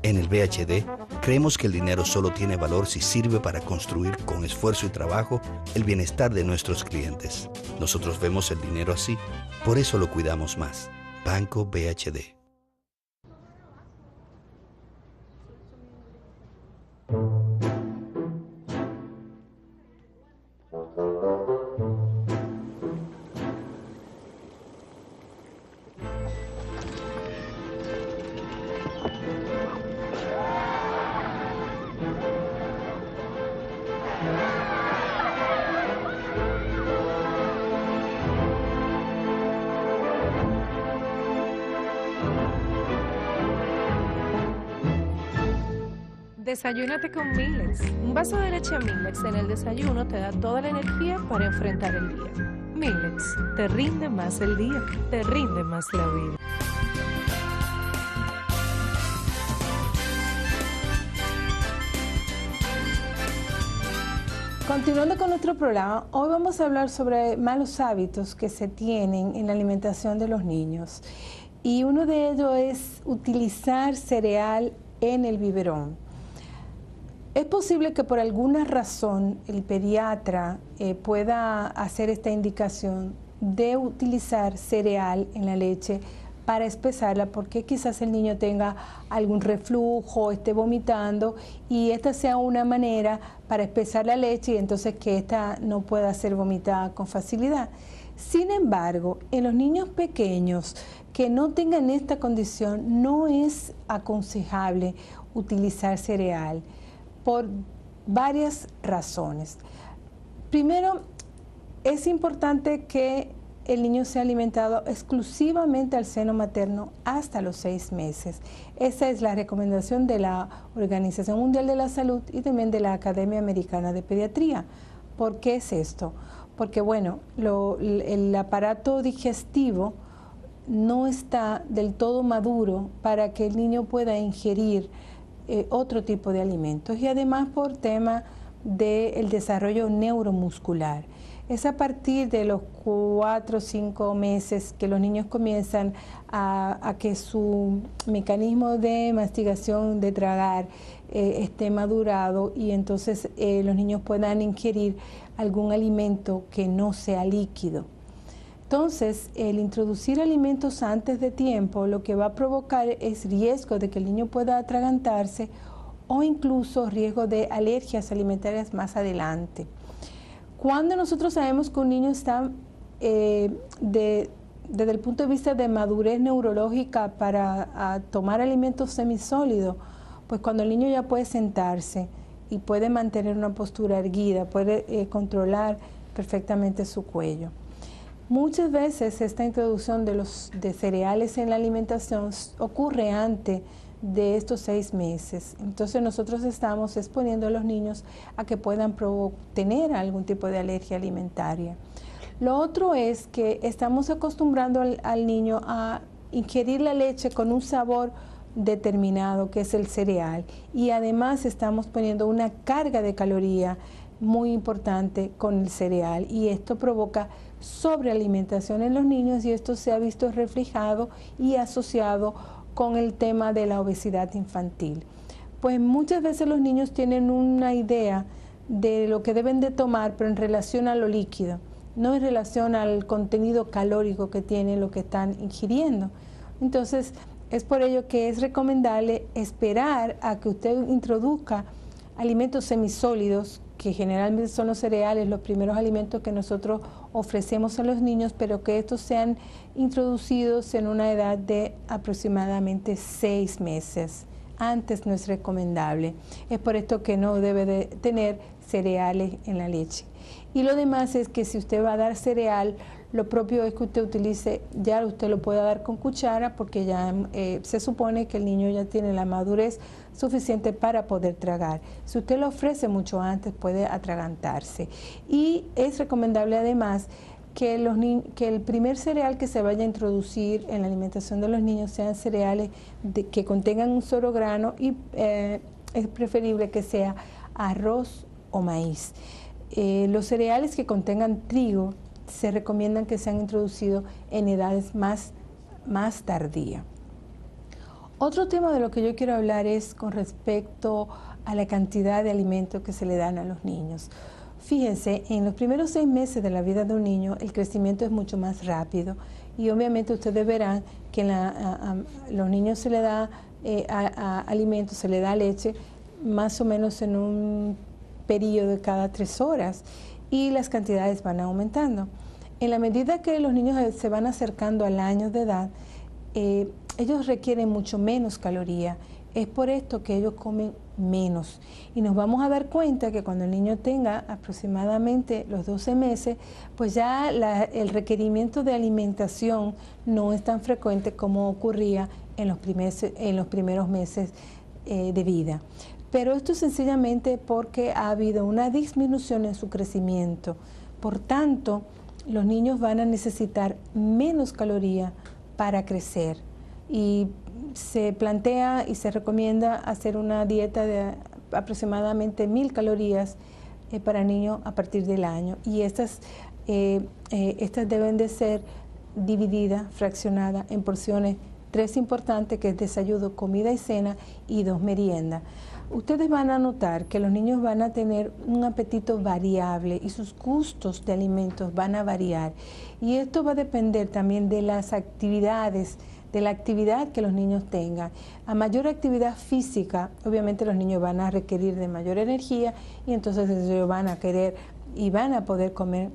En el VHD, creemos que el dinero solo tiene valor si sirve para construir con esfuerzo y trabajo el bienestar de nuestros clientes. Nosotros vemos el dinero así, por eso lo cuidamos más. Banco VHD. Desayúnate con Millets. Un vaso de leche Millets en el desayuno te da toda la energía para enfrentar el día. Millets, te rinde más el día, te rinde más la vida. Continuando con nuestro programa, hoy vamos a hablar sobre malos hábitos que se tienen en la alimentación de los niños. Y uno de ellos es utilizar cereal en el biberón. Es posible que por alguna razón el pediatra pueda hacer esta indicación de utilizar cereal en la leche para espesarla, porque quizás el niño tenga algún reflujo, esté vomitando, y esta sea una manera para espesar la leche y entonces que esta no pueda ser vomitada con facilidad. Sin embargo, en los niños pequeños que no tengan esta condición, no es aconsejable utilizar cereal por varias razones. Primero, es importante que el niño sea alimentado exclusivamente al seno materno hasta los 6 meses. Esa es la recomendación de la Organización Mundial de la Salud y también de la Academia Americana de Pediatría. ¿Por qué es esto? Porque, bueno, el aparato digestivo no está del todo maduro para que el niño pueda ingerir otro tipo de alimentos, y además por tema del desarrollo neuromuscular. Es a partir de los 4 o 5 meses que los niños comienzan a que su mecanismo de mastigación, de tragar, esté madurado, y entonces los niños puedan ingerir algún alimento que no sea líquido. Entonces, el introducir alimentos antes de tiempo lo que va a provocar es riesgo de que el niño pueda atragantarse o incluso riesgo de alergias alimentarias más adelante. Cuando nosotros sabemos que un niño está desde el punto de vista de madurez neurológica para tomar alimentos semisólidos, pues cuando el niño ya puede sentarse y puede mantener una postura erguida, puede controlar perfectamente su cuello. Muchas veces esta introducción de cereales en la alimentación ocurre antes de estos 6 meses. Entonces nosotros estamos exponiendo a los niños a que puedan tener algún tipo de alergia alimentaria. Lo otro es que estamos acostumbrando al niño a ingerir la leche con un sabor determinado, que es el cereal, y además estamos poniendo una carga de caloría muy importante con el cereal, y esto provoca sobrealimentación en los niños, y esto se ha visto reflejado y asociado con el tema de la obesidad infantil. Pues muchas veces los niños tienen una idea de lo que deben de tomar, pero en relación a lo líquido, no en relación al contenido calórico que tiene lo que están ingiriendo. Entonces, es por ello que es recomendable esperar a que usted introduzca alimentos semisólidos, que generalmente son los cereales, los primeros alimentos que nosotros ofrecemos a los niños, pero que estos sean introducidos en una edad de aproximadamente 6 meses. Antes no es recomendable. Es por esto que no debe de tener cereales en la leche. Y lo demás es que si usted va a dar cereal, lo propio es que usted utilice, ya usted lo pueda dar con cuchara, porque ya se supone que el niño ya tiene la madurez suficiente para poder tragar. Si usted lo ofrece mucho antes, puede atragantarse. Y es recomendable además que el primer cereal que se vaya a introducir en la alimentación de los niños sean cereales que contengan un solo grano, y es preferible que sea arroz o maíz. Los cereales que contengan trigo se recomiendan que sean introducidos en edades más tardías. Otro tema de lo que yo quiero hablar es con respecto a la cantidad de alimentos que se le dan a los niños. Fíjense, en los primeros 6 meses de la vida de un niño el crecimiento es mucho más rápido, y obviamente ustedes verán que a los niños se le da alimentos, se le da leche más o menos en un periodo de cada 3 horas, y las cantidades van aumentando. En la medida que los niños se van acercando al año de edad, ellos requieren mucho menos calorías. Es por esto que ellos comen menos, y nos vamos a dar cuenta que cuando el niño tenga aproximadamente los 12 meses, pues ya el requerimiento de alimentación no es tan frecuente como ocurría en los primeros meses de vida. pero esto es sencillamente porque ha habido una disminución en su crecimiento. Por tanto, los niños van a necesitar menos calorías para crecer, y se plantea y se recomienda hacer una dieta de aproximadamente 1000 calorías para niños a partir del año, y estas deben de ser divididas, fraccionadas en porciones 3 importantes, que es desayuno, comida y cena, y 2 meriendas. Ustedes van a notar que los niños van a tener un apetito variable y sus gustos de alimentos van a variar, y esto va a depender también de las actividades, de la actividad que los niños tengan. A mayor actividad física, obviamente los niños van a requerir de mayor energía, y entonces ellos van a querer y van a poder comer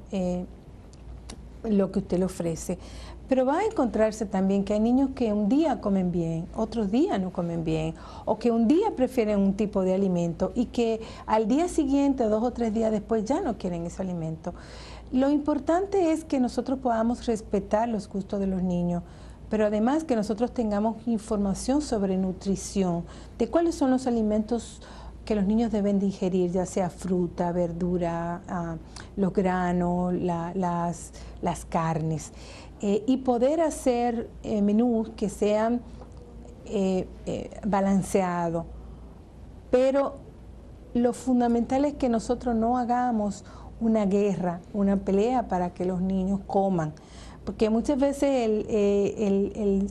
lo que usted le ofrece. Pero va a encontrarse también que hay niños que un día comen bien, otros días no comen bien, o que un día prefieren un tipo de alimento y que al día siguiente, 2 o 3 días después, ya no quieren ese alimento. Lo importante es que nosotros podamos respetar los gustos de los niños, pero además que nosotros tengamos información sobre nutrición, de cuáles son los alimentos que los niños deben de ingerir, ya sea fruta, verdura, los granos, las carnes, y poder hacer menús que sean balanceados. Pero lo fundamental es que nosotros no hagamos una guerra, una pelea para que los niños coman, porque muchas veces el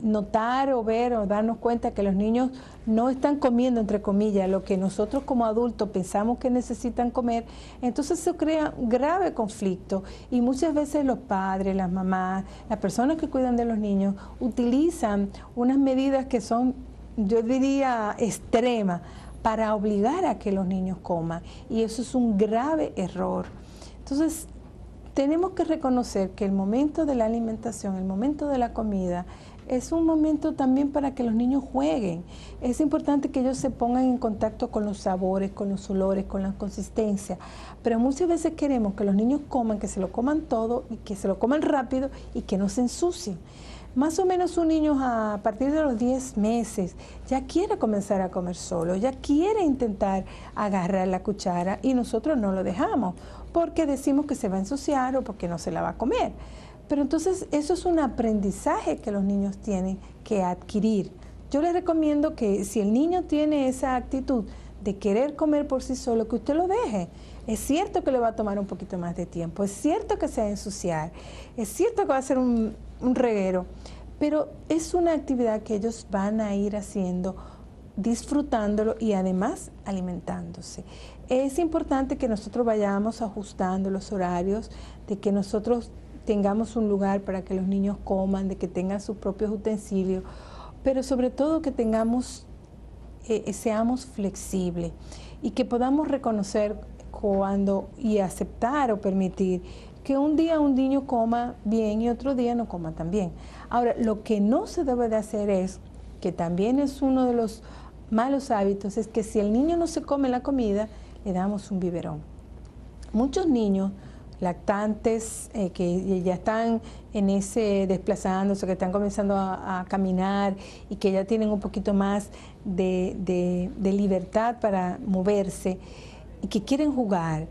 notar o ver o darnos cuenta que los niños no están comiendo, entre comillas, lo que nosotros como adultos pensamos que necesitan comer, entonces se crea un grave conflicto, y muchas veces los padres, las mamás, las personas que cuidan de los niños utilizan unas medidas que son, yo diría, extremas, para obligar a que los niños coman, y eso es un grave error. Entonces, tenemos que reconocer que el momento de la alimentación, el momento de la comida, es un momento también para que los niños jueguen. Es importante que ellos se pongan en contacto con los sabores, con los olores, con la consistencia, pero muchas veces queremos que los niños coman, que se lo coman todo y que se lo coman rápido y que no se ensucien. Más o menos un niño a partir de los 10 meses ya quiere comenzar a comer solo, ya quiere intentar agarrar la cuchara, y nosotros no lo dejamos porque decimos que se va a ensuciar o porque no se la va a comer. Pero entonces eso es un aprendizaje que los niños tienen que adquirir. Yo les recomiendo que si el niño tiene esa actitud de querer comer por sí solo, que usted lo deje. Es cierto que le va a tomar un poquito más de tiempo, es cierto que se va a ensuciar, es cierto que va a ser un reguero, pero es una actividad que ellos van a ir haciendo, disfrutándolo y además alimentándose. Es importante que nosotros vayamos ajustando los horarios, de que nosotros tengamos un lugar para que los niños coman, de que tengan sus propios utensilios, pero sobre todo que seamos flexibles y que podamos reconocer y aceptar o permitir que un día un niño coma bien y otro día no coma tan bien. Ahora, lo que no se debe de hacer es, que también es uno de los malos hábitos, es que si el niño no se come la comida, le damos un biberón. Muchos niños lactantes que ya están en ese desplazándose, que están comenzando a caminar y que ya tienen un poquito más de libertad para moverse y que quieren jugar,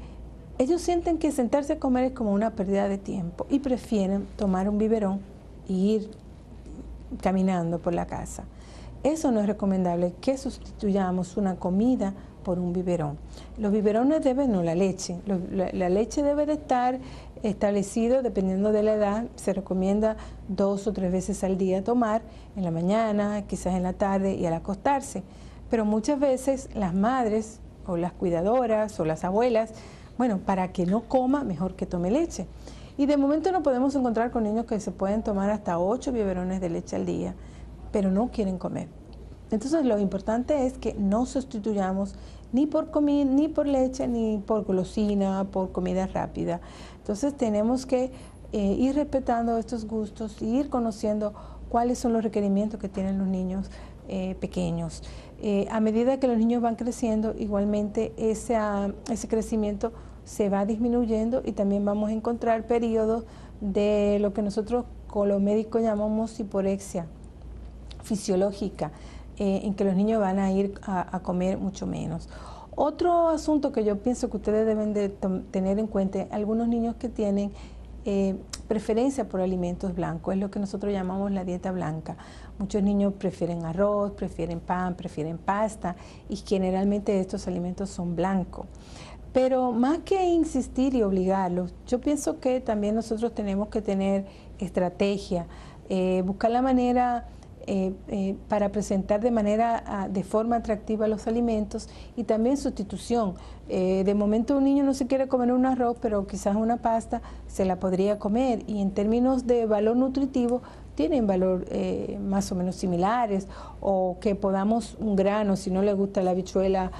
ellos sienten que sentarse a comer es como una pérdida de tiempo y prefieren tomar un biberón e ir caminando por la casa. Eso no es recomendable, que sustituyamos una comida por un biberón. Los biberones la leche. La leche debe de estar establecido, dependiendo de la edad, se recomienda 2 o 3 veces al día tomar, en la mañana, quizás en la tarde y al acostarse. Pero muchas veces las madres o las cuidadoras o las abuelas, bueno, para que no coma, mejor que tome leche. Y de momento nos podemos encontrar con niños que se pueden tomar hasta 8 biberones de leche al día, pero no quieren comer. Entonces lo importante es que no sustituyamos ni por comida, ni por leche, ni por golosina, por comida rápida. Entonces tenemos que ir respetando estos gustos y ir conociendo cuáles son los requerimientos que tienen los niños pequeños. A medida que los niños van creciendo, igualmente ese crecimiento se va disminuyendo y también vamos a encontrar periodos de lo que nosotros con los médicos llamamos hiporexia fisiológica, en que los niños van a ir a comer mucho menos. Otro asunto que yo pienso que ustedes deben de tener en cuenta, algunos niños que tienen preferencia por alimentos blancos, es lo que nosotros llamamos la dieta blanca. Muchos niños prefieren arroz, prefieren pan, prefieren pasta y generalmente estos alimentos son blancos. Pero más que insistir y obligarlos, yo pienso que también nosotros tenemos que tener estrategia, buscar la manera para presentar de forma atractiva los alimentos y también sustitución. De momento un niño no se quiere comer un arroz, pero quizás una pasta se la podría comer, y en términos de valor nutritivo tienen valor más o menos similares, o que podamos un grano, si no le gusta la habichuela,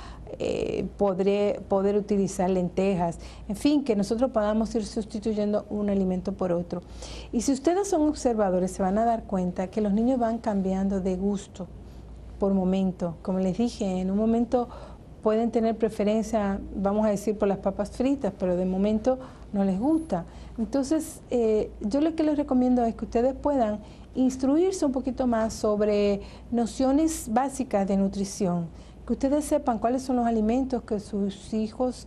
poder utilizar lentejas, en fin, que nosotros podamos ir sustituyendo un alimento por otro. Y si ustedes son observadores, se van a dar cuenta que los niños van cambiando de gusto por momento. Como les dije, en un momento pueden tener preferencia, vamos a decir, por las papas fritas, pero de momento no les gusta. Entonces, yo lo que les recomiendo es que ustedes puedan instruirse un poquito más sobre nociones básicas de nutrición, que ustedes sepan cuáles son los alimentos que sus hijos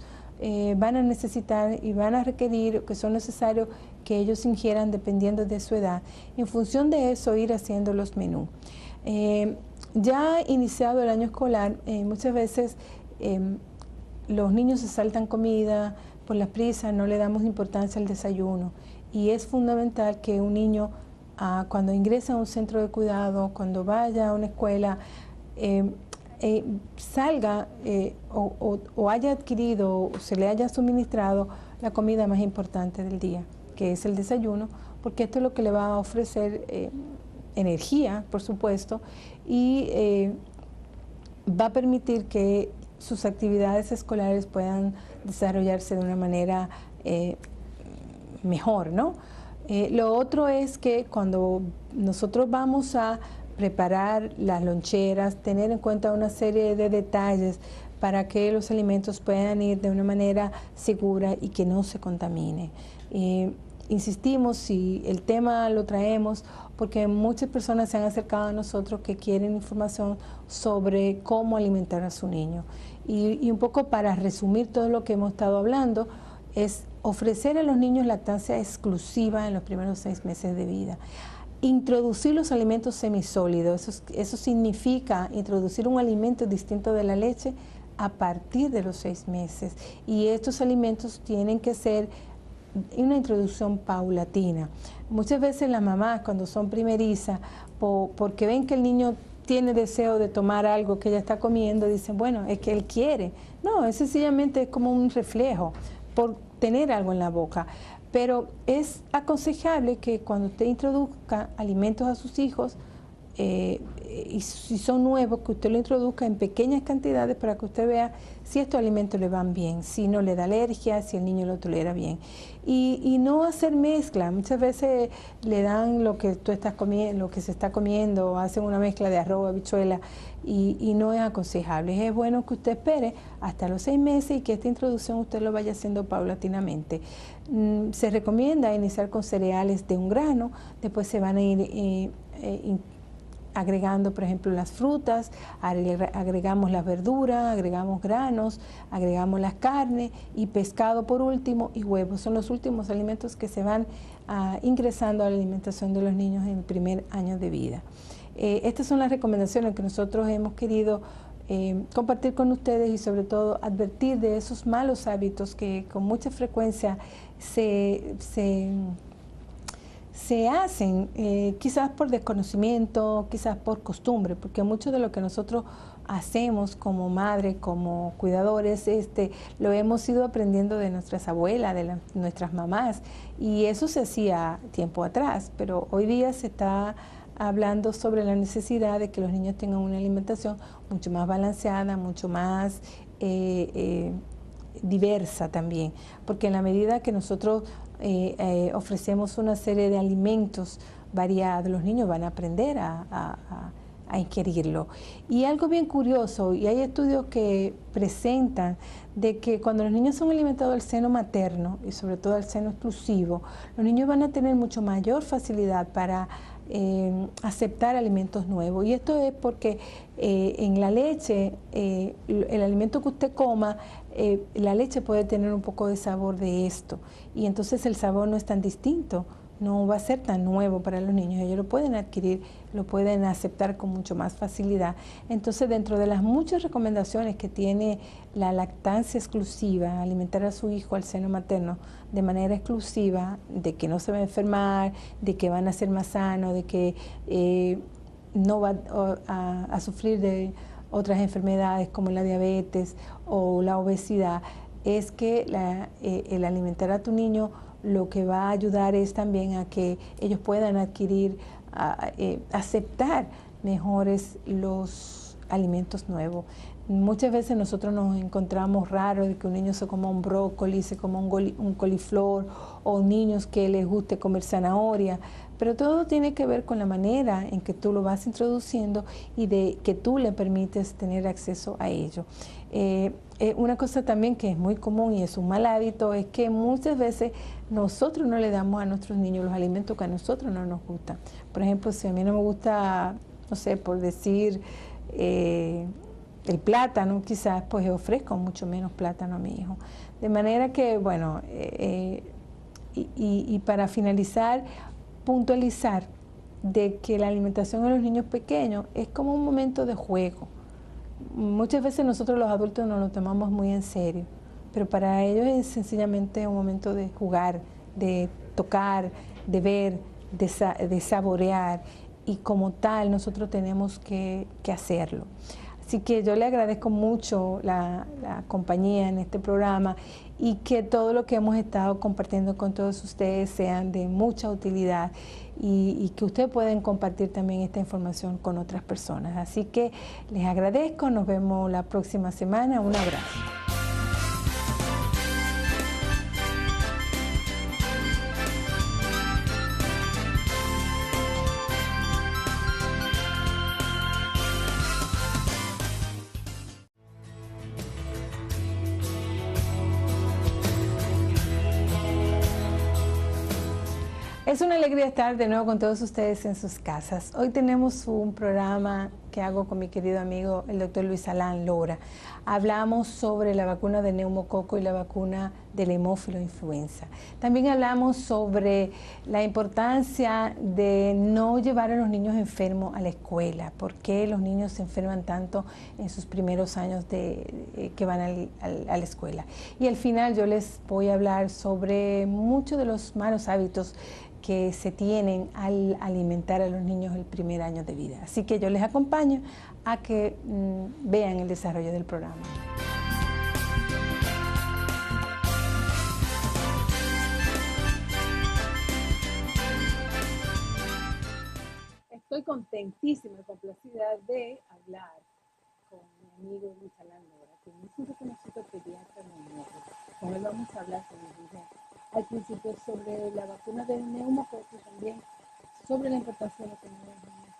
van a necesitar y van a requerir, que son necesarios que ellos ingieran dependiendo de su edad. En función de eso, ir haciendo los menús. Ya iniciado el año escolar, muchas veces los niños se saltan comida por las prisas, no le damos importancia al desayuno, y es fundamental que un niño cuando ingresa a un centro de cuidado, cuando vaya a una escuela, salga o haya adquirido o se le haya suministrado la comida más importante del día, que es el desayuno, porque esto es lo que le va a ofrecer energía, por supuesto, y va a permitir que sus actividades escolares puedan desarrollarse de una manera mejor, ¿no? Lo otro es que cuando nosotros vamos a preparar las loncheras, tener en cuenta una serie de detalles para que los alimentos puedan ir de una manera segura y que no se contamine. Insistimos, si el tema lo traemos, porque muchas personas se han acercado a nosotros que quieren información sobre cómo alimentar a su niño. Y un poco para resumir todo lo que hemos estado hablando, es ofrecer a los niños lactancia exclusiva en los primeros 6 meses de vida. Introducir los alimentos semisólidos, eso significa introducir un alimento distinto de la leche a partir de los 6 meses. Y estos alimentos tienen que ser una introducción paulatina. Muchas veces las mamás, cuando son primerizas, porque ven que el niño tiene deseo de tomar algo que ella está comiendo, dicen, bueno, es que él quiere. No, es sencillamente como un reflejo por tener algo en la boca. Pero es aconsejable que cuando usted introduzca alimentos a sus hijos, y si son nuevos, que usted lo introduzca en pequeñas cantidades para que usted vea si estos alimentos le van bien, si no le da alergia, si el niño lo tolera bien. Y no hacer mezcla. Muchas veces le dan lo que tú estás comiendo, lo que se está comiendo, hacen una mezcla de arroz, habichuela, y no es aconsejable. Es bueno que usted espere hasta los 6 meses y que esta introducción usted lo vaya haciendo paulatinamente. Se recomienda iniciar con cereales de un grano, después se van a ir agregando, por ejemplo, las frutas, agregamos las verduras, agregamos granos, agregamos las carnes y pescado por último, y huevos. Son los últimos alimentos que se van ingresando a la alimentación de los niños en el primer año de vida. Estas son las recomendaciones que nosotros hemos querido compartir con ustedes, y sobre todo advertir de esos malos hábitos que con mucha frecuencia se hacen, quizás por desconocimiento, quizás por costumbre, porque mucho de lo que nosotros hacemos como madre, como cuidadores, lo hemos ido aprendiendo de nuestras abuelas, de nuestras mamás, y eso se hacía tiempo atrás, pero hoy día se está hablando sobre la necesidad de que los niños tengan una alimentación mucho más balanceada, mucho más diversa también, porque en la medida que nosotros ofrecemos una serie de alimentos variados, los niños van a aprender a ingerirlo. Y algo bien curioso, y hay estudios que presentan de que cuando los niños son alimentados al seno materno, y sobre todo al seno exclusivo, los niños van a tener mucho mayor facilidad para aceptar alimentos nuevos. Y esto es porque en la leche, el alimento que usted coma, la leche puede tener un poco de sabor de esto. Y entonces el sabor no es tan distinto, no va a ser tan nuevo para los niños. Ellos lo pueden adquirir, lo pueden aceptar con mucho más facilidad. Entonces, dentro de las muchas recomendaciones que tiene la lactancia exclusiva, alimentar a su hijo al seno materno de manera exclusiva, de que no se va a enfermar, de que van a ser más sanos, de que no va a sufrir de otras enfermedades como la diabetes o la obesidad, es que el alimentar a tu niño lo que va a ayudar es también a que ellos puedan adquirir, aceptar mejores los alimentos nuevos. Muchas veces nosotros nos encontramos raro de que un niño se coma un brócoli, se coma un coliflor, o niños que les guste comer zanahoria, pero todo tiene que ver con la manera en que tú lo vas introduciendo y de que tú le permites tener acceso a ello. Una cosa también que es muy común y es un mal hábito es que muchas veces nosotros no le damos a nuestros niños los alimentos que a nosotros no nos gustan. Por ejemplo, si a mí no me gusta, no sé, por decir el plátano, quizás pues ofrezco mucho menos plátano a mi hijo. De manera que, bueno, y para finalizar, puntualizar de que la alimentación de los niños pequeños es como un momento de juego. Muchas veces nosotros los adultos nos lo tomamos muy en serio, pero para ellos es sencillamente un momento de jugar, de tocar, de ver, de saborear, y como tal nosotros tenemos que hacerlo. Así que yo le agradezco mucho la compañía en este programa y que todo lo que hemos estado compartiendo con todos ustedes sean de mucha utilidad y que ustedes puedan compartir también esta información con otras personas. Así que les agradezco, nos vemos la próxima semana. Un abrazo. Es una alegría estar de nuevo con todos ustedes en sus casas. Hoy tenemos un programa que hago con mi querido amigo, el doctor Luisalán Lora. Hablamos sobre la vacuna de neumococo y la vacuna del hemófilo influenza. También hablamos sobre la importancia de no llevar a los niños enfermos a la escuela. ¿Por qué los niños se enferman tanto en sus primeros años que van a la escuela? Y al final yo les voy a hablar sobre muchos de los malos hábitos que se tienen al alimentar a los niños el primer año de vida. Así que yo les acompaño a que vean el desarrollo del programa. Estoy contentísima y complacida de hablar con mi amigo Luisalán Lora, que es un reconocido pediatra neumólogo. Con él vamos a hablar, como dije al principio, sobre la vacuna del neumococo y también sobre la importancia de tener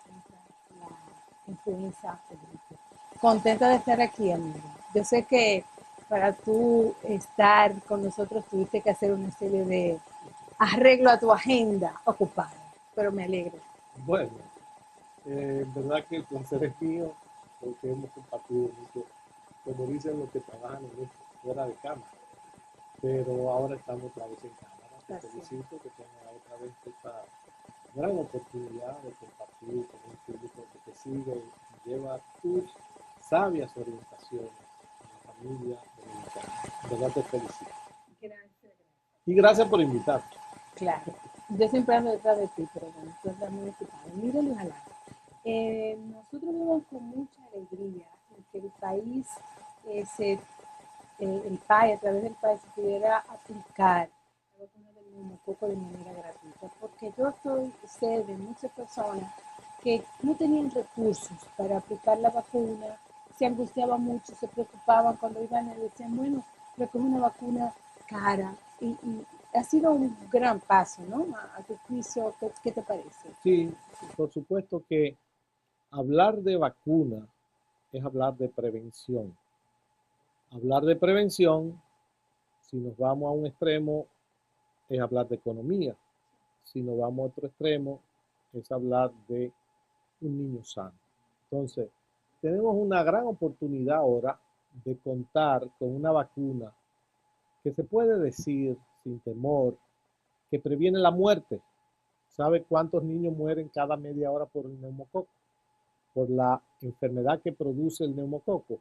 contra la influenza o gripe. Contenta de estar aquí, amigo. Yo sé que para tú estar con nosotros tuviste que hacer una serie de arreglo a tu agenda ocupada, pero me alegro. Bueno, en verdad que el placer es mío porque hemos compartido mucho, como dicen los que trabajan en esto, fuera de cámara. Pero ahora estamos otra vez en cámara. Te felicito que tengas otra vez esta gran oportunidad de compartir con un público que te sigue y lleva tus sabias orientaciones a la familia dominicana. De verdad te felicito. Gracias. Y gracias por invitarme. Claro. Yo siempre ando detrás de ti, pero bueno, tú estás muy ocupado. Mírenlo ojalá. Nosotros vemos con mucha alegría que el país el PAE, a través del PAE, se pudiera aplicar la vacuna del neumococo de manera gratuita, porque yo sé de muchas personas que no tenían recursos para aplicar la vacuna, se angustiaban mucho, se preocupaban cuando iban y decían, bueno, pero que es una vacuna cara, y ha sido un gran paso, ¿no? A tu juicio, ¿qué te parece? Sí, por supuesto que hablar de vacuna es hablar de prevención. Hablar de prevención, si nos vamos a un extremo, es hablar de economía. Si nos vamos a otro extremo, es hablar de un niño sano. Entonces, tenemos una gran oportunidad ahora de contar con una vacuna que se puede decir sin temor que previene la muerte. ¿Sabe cuántos niños mueren cada media hora por el neumococo? Por la enfermedad que produce el neumococo.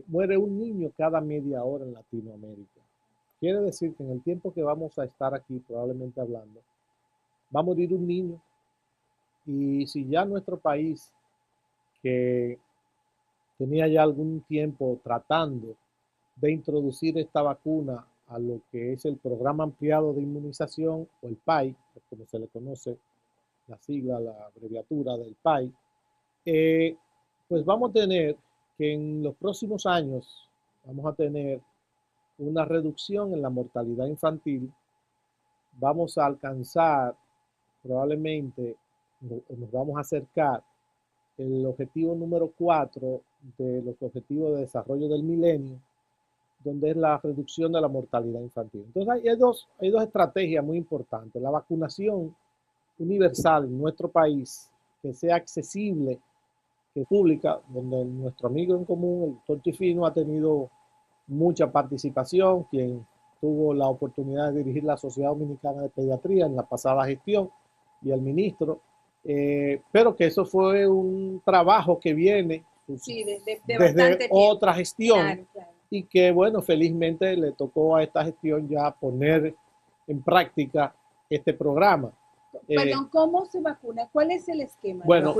Muere un niño cada media hora en Latinoamérica. Quiere decir que en el tiempo que vamos a estar aquí, probablemente hablando, va a morir un niño. Y si ya nuestro país, que tenía ya algún tiempo tratando de introducir esta vacuna a lo que es el Programa Ampliado de Inmunización, o el PAI, como se le conoce la sigla, la abreviatura del PAI, pues vamos a tener que en los próximos años vamos a tener una reducción en la mortalidad infantil. Vamos a alcanzar probablemente, nos vamos a acercar el objetivo número 4 de los objetivos de desarrollo del milenio, donde es la reducción de la mortalidad infantil. Entonces hay dos estrategias muy importantes. La vacunación universal en nuestro país, que sea accesible, que es pública, donde nuestro amigo en común, el doctor Chifino, ha tenido mucha participación, quien tuvo la oportunidad de dirigir la Sociedad Dominicana de Pediatría en la pasada gestión, y el ministro, pero que eso fue un trabajo que viene desde otra gestión, claro. Y que, bueno, felizmente le tocó a esta gestión ya poner en práctica este programa. Perdón, ¿cómo se vacuna? ¿Cuál es el esquema? Bueno,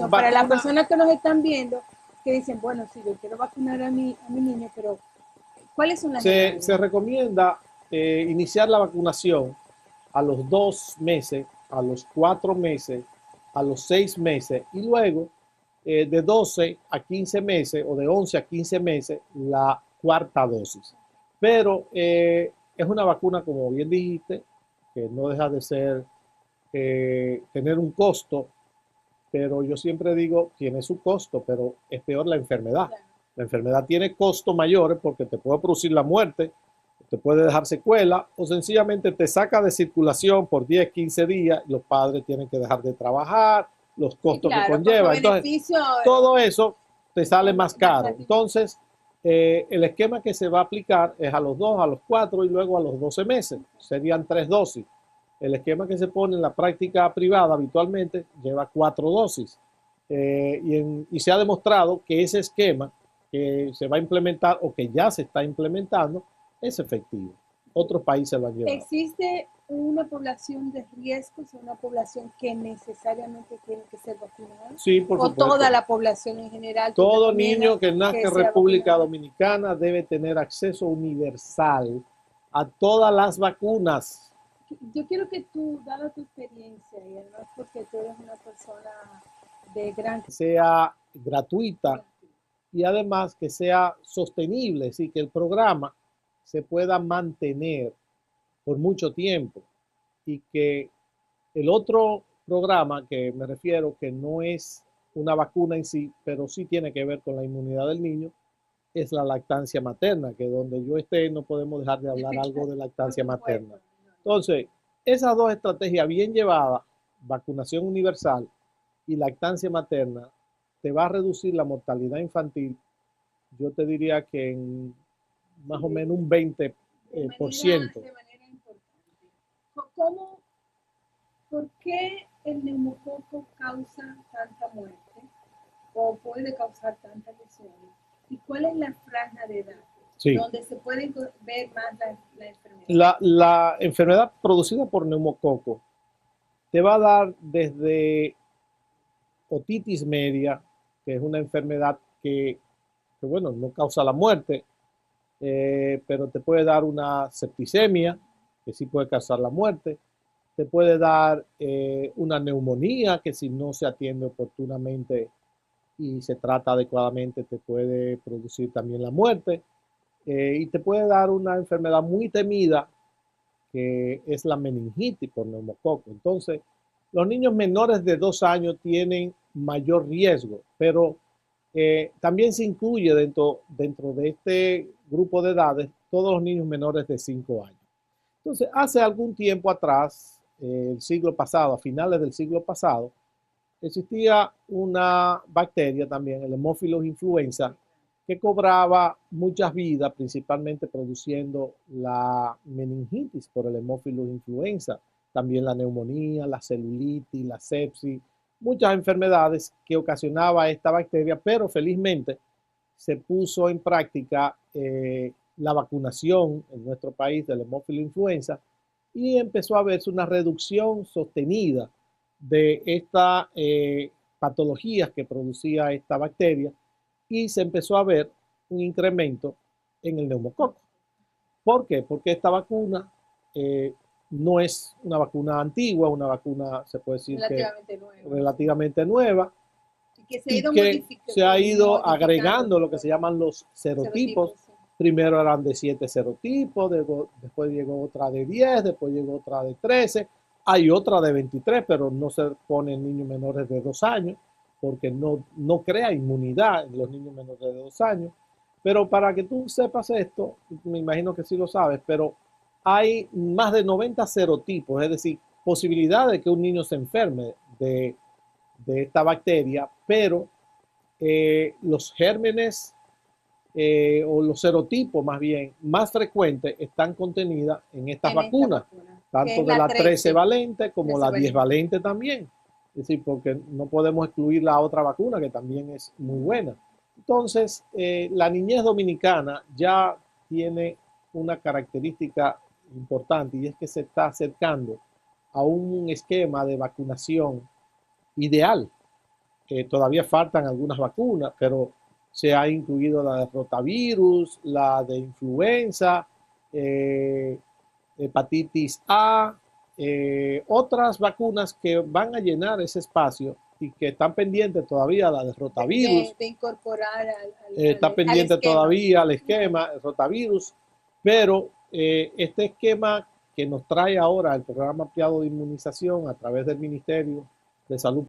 para las personas que nos están viendo, que dicen, bueno, sí, yo quiero vacunar a mi niño, pero ¿cuáles son las reglas? Se recomienda iniciar la vacunación a los 2 meses, a los 4 meses, a los 6 meses y luego de 12 a 15 meses o de 11 a 15 meses la cuarta dosis. Pero es una vacuna, como bien dijiste, que no deja de ser tener un costo, pero yo siempre digo, tiene su costo, pero es peor la enfermedad. La enfermedad tiene costos mayores porque te puede producir la muerte, te puede dejar secuela o sencillamente te saca de circulación por 10, 15 días, los padres tienen que dejar de trabajar, los costos que conlleva. Entonces, todo eso te sale más caro. Entonces, el esquema que se va a aplicar es a los 2, a los 4 y luego a los 12 meses. Serían 3 dosis. El esquema que se pone en la práctica privada habitualmente lleva 4 dosis. Y se ha demostrado que ese esquema que se va a implementar o que ya se está implementando es efectivo. Otros países lo han llevado. ¿Existe una población de riesgo, o una población que necesariamente tiene que ser vacunada? Sí, por supuesto. ¿O toda la población en general? Todo niño que nazca en República Dominicana debe tener acceso universal a todas las vacunas. Yo quiero que tú, dada tu experiencia, y además porque tú eres una persona de gran... Que sea gratuita y además que sea sostenible, es decir, que el programa se pueda mantener por mucho tiempo y que el otro programa que me refiero, que no es una vacuna en sí, pero sí tiene que ver con la inmunidad del niño, es la lactancia materna, que donde yo esté no podemos dejar de hablar algo de lactancia materna. Entonces, esas dos estrategias bien llevadas, vacunación universal y lactancia materna, te va a reducir la mortalidad infantil, yo te diría que en más o menos un 20%. De manera importante. ¿Por qué el neumococo causa tanta muerte o puede causar tantas lesiones? ¿Y cuál es la franja de edad donde se puede ver más la enfermedad? La enfermedad producida por neumococo te va a dar desde otitis media, que es una enfermedad que bueno, no causa la muerte, pero te puede dar una septicemia, que sí puede causar la muerte, te puede dar una neumonía, que si no se atiende oportunamente y se trata adecuadamente, te puede producir también la muerte, y te puede dar una enfermedad muy temida, que es la meningitis por neumococo. Entonces, los niños menores de 2 años tienen mayor riesgo, pero también se incluye dentro de este grupo de edades todos los niños menores de 5 años. Entonces, hace algún tiempo atrás, el siglo pasado, a finales del siglo pasado, existía una bacteria también, el Haemophilus influenza, que cobraba muchas vidas, principalmente produciendo la meningitis por el Haemophilus influenza, también la neumonía, la celulitis, la sepsis, muchas enfermedades que ocasionaba esta bacteria, pero felizmente se puso en práctica la vacunación en nuestro país del Haemophilus influenza y empezó a verse una reducción sostenida de estas patologías que producía esta bacteria y se empezó a ver un incremento en el neumococo. ¿Por qué? Porque esta vacuna no es una vacuna antigua, una vacuna, se puede decir relativamente nueva, y que se ha ido agregando lo que se llaman los serotipos. Primero eran de 7 serotipos, después llegó otra de 10, después llegó otra de 13, hay otra de 23, pero no se pone en niños menores de 2 años, porque no crea inmunidad en los niños menores de 2 años. Pero para que tú sepas esto, me imagino que sí lo sabes, pero hay más de 90 serotipos, es decir, posibilidad de que un niño se enferme de esta bacteria, pero los gérmenes o los serotipos más bien más frecuentes están contenidas en estas vacunas, tanto de la 13 valente como la 10 valente también. Es decir, porque no podemos excluir la otra vacuna que también es muy buena. Entonces, la niñez dominicana ya tiene una característica importante y es que se está acercando a un esquema de vacunación ideal. Todavía faltan algunas vacunas, pero se ha incluido la de rotavirus, la de influenza, hepatitis A, otras vacunas que van a llenar ese espacio y que están pendientes todavía, la de rotavirus. De incorporar está pendiente todavía al esquema, el rotavirus, pero este esquema que nos trae ahora el programa ampliado de inmunización a través del Ministerio de Salud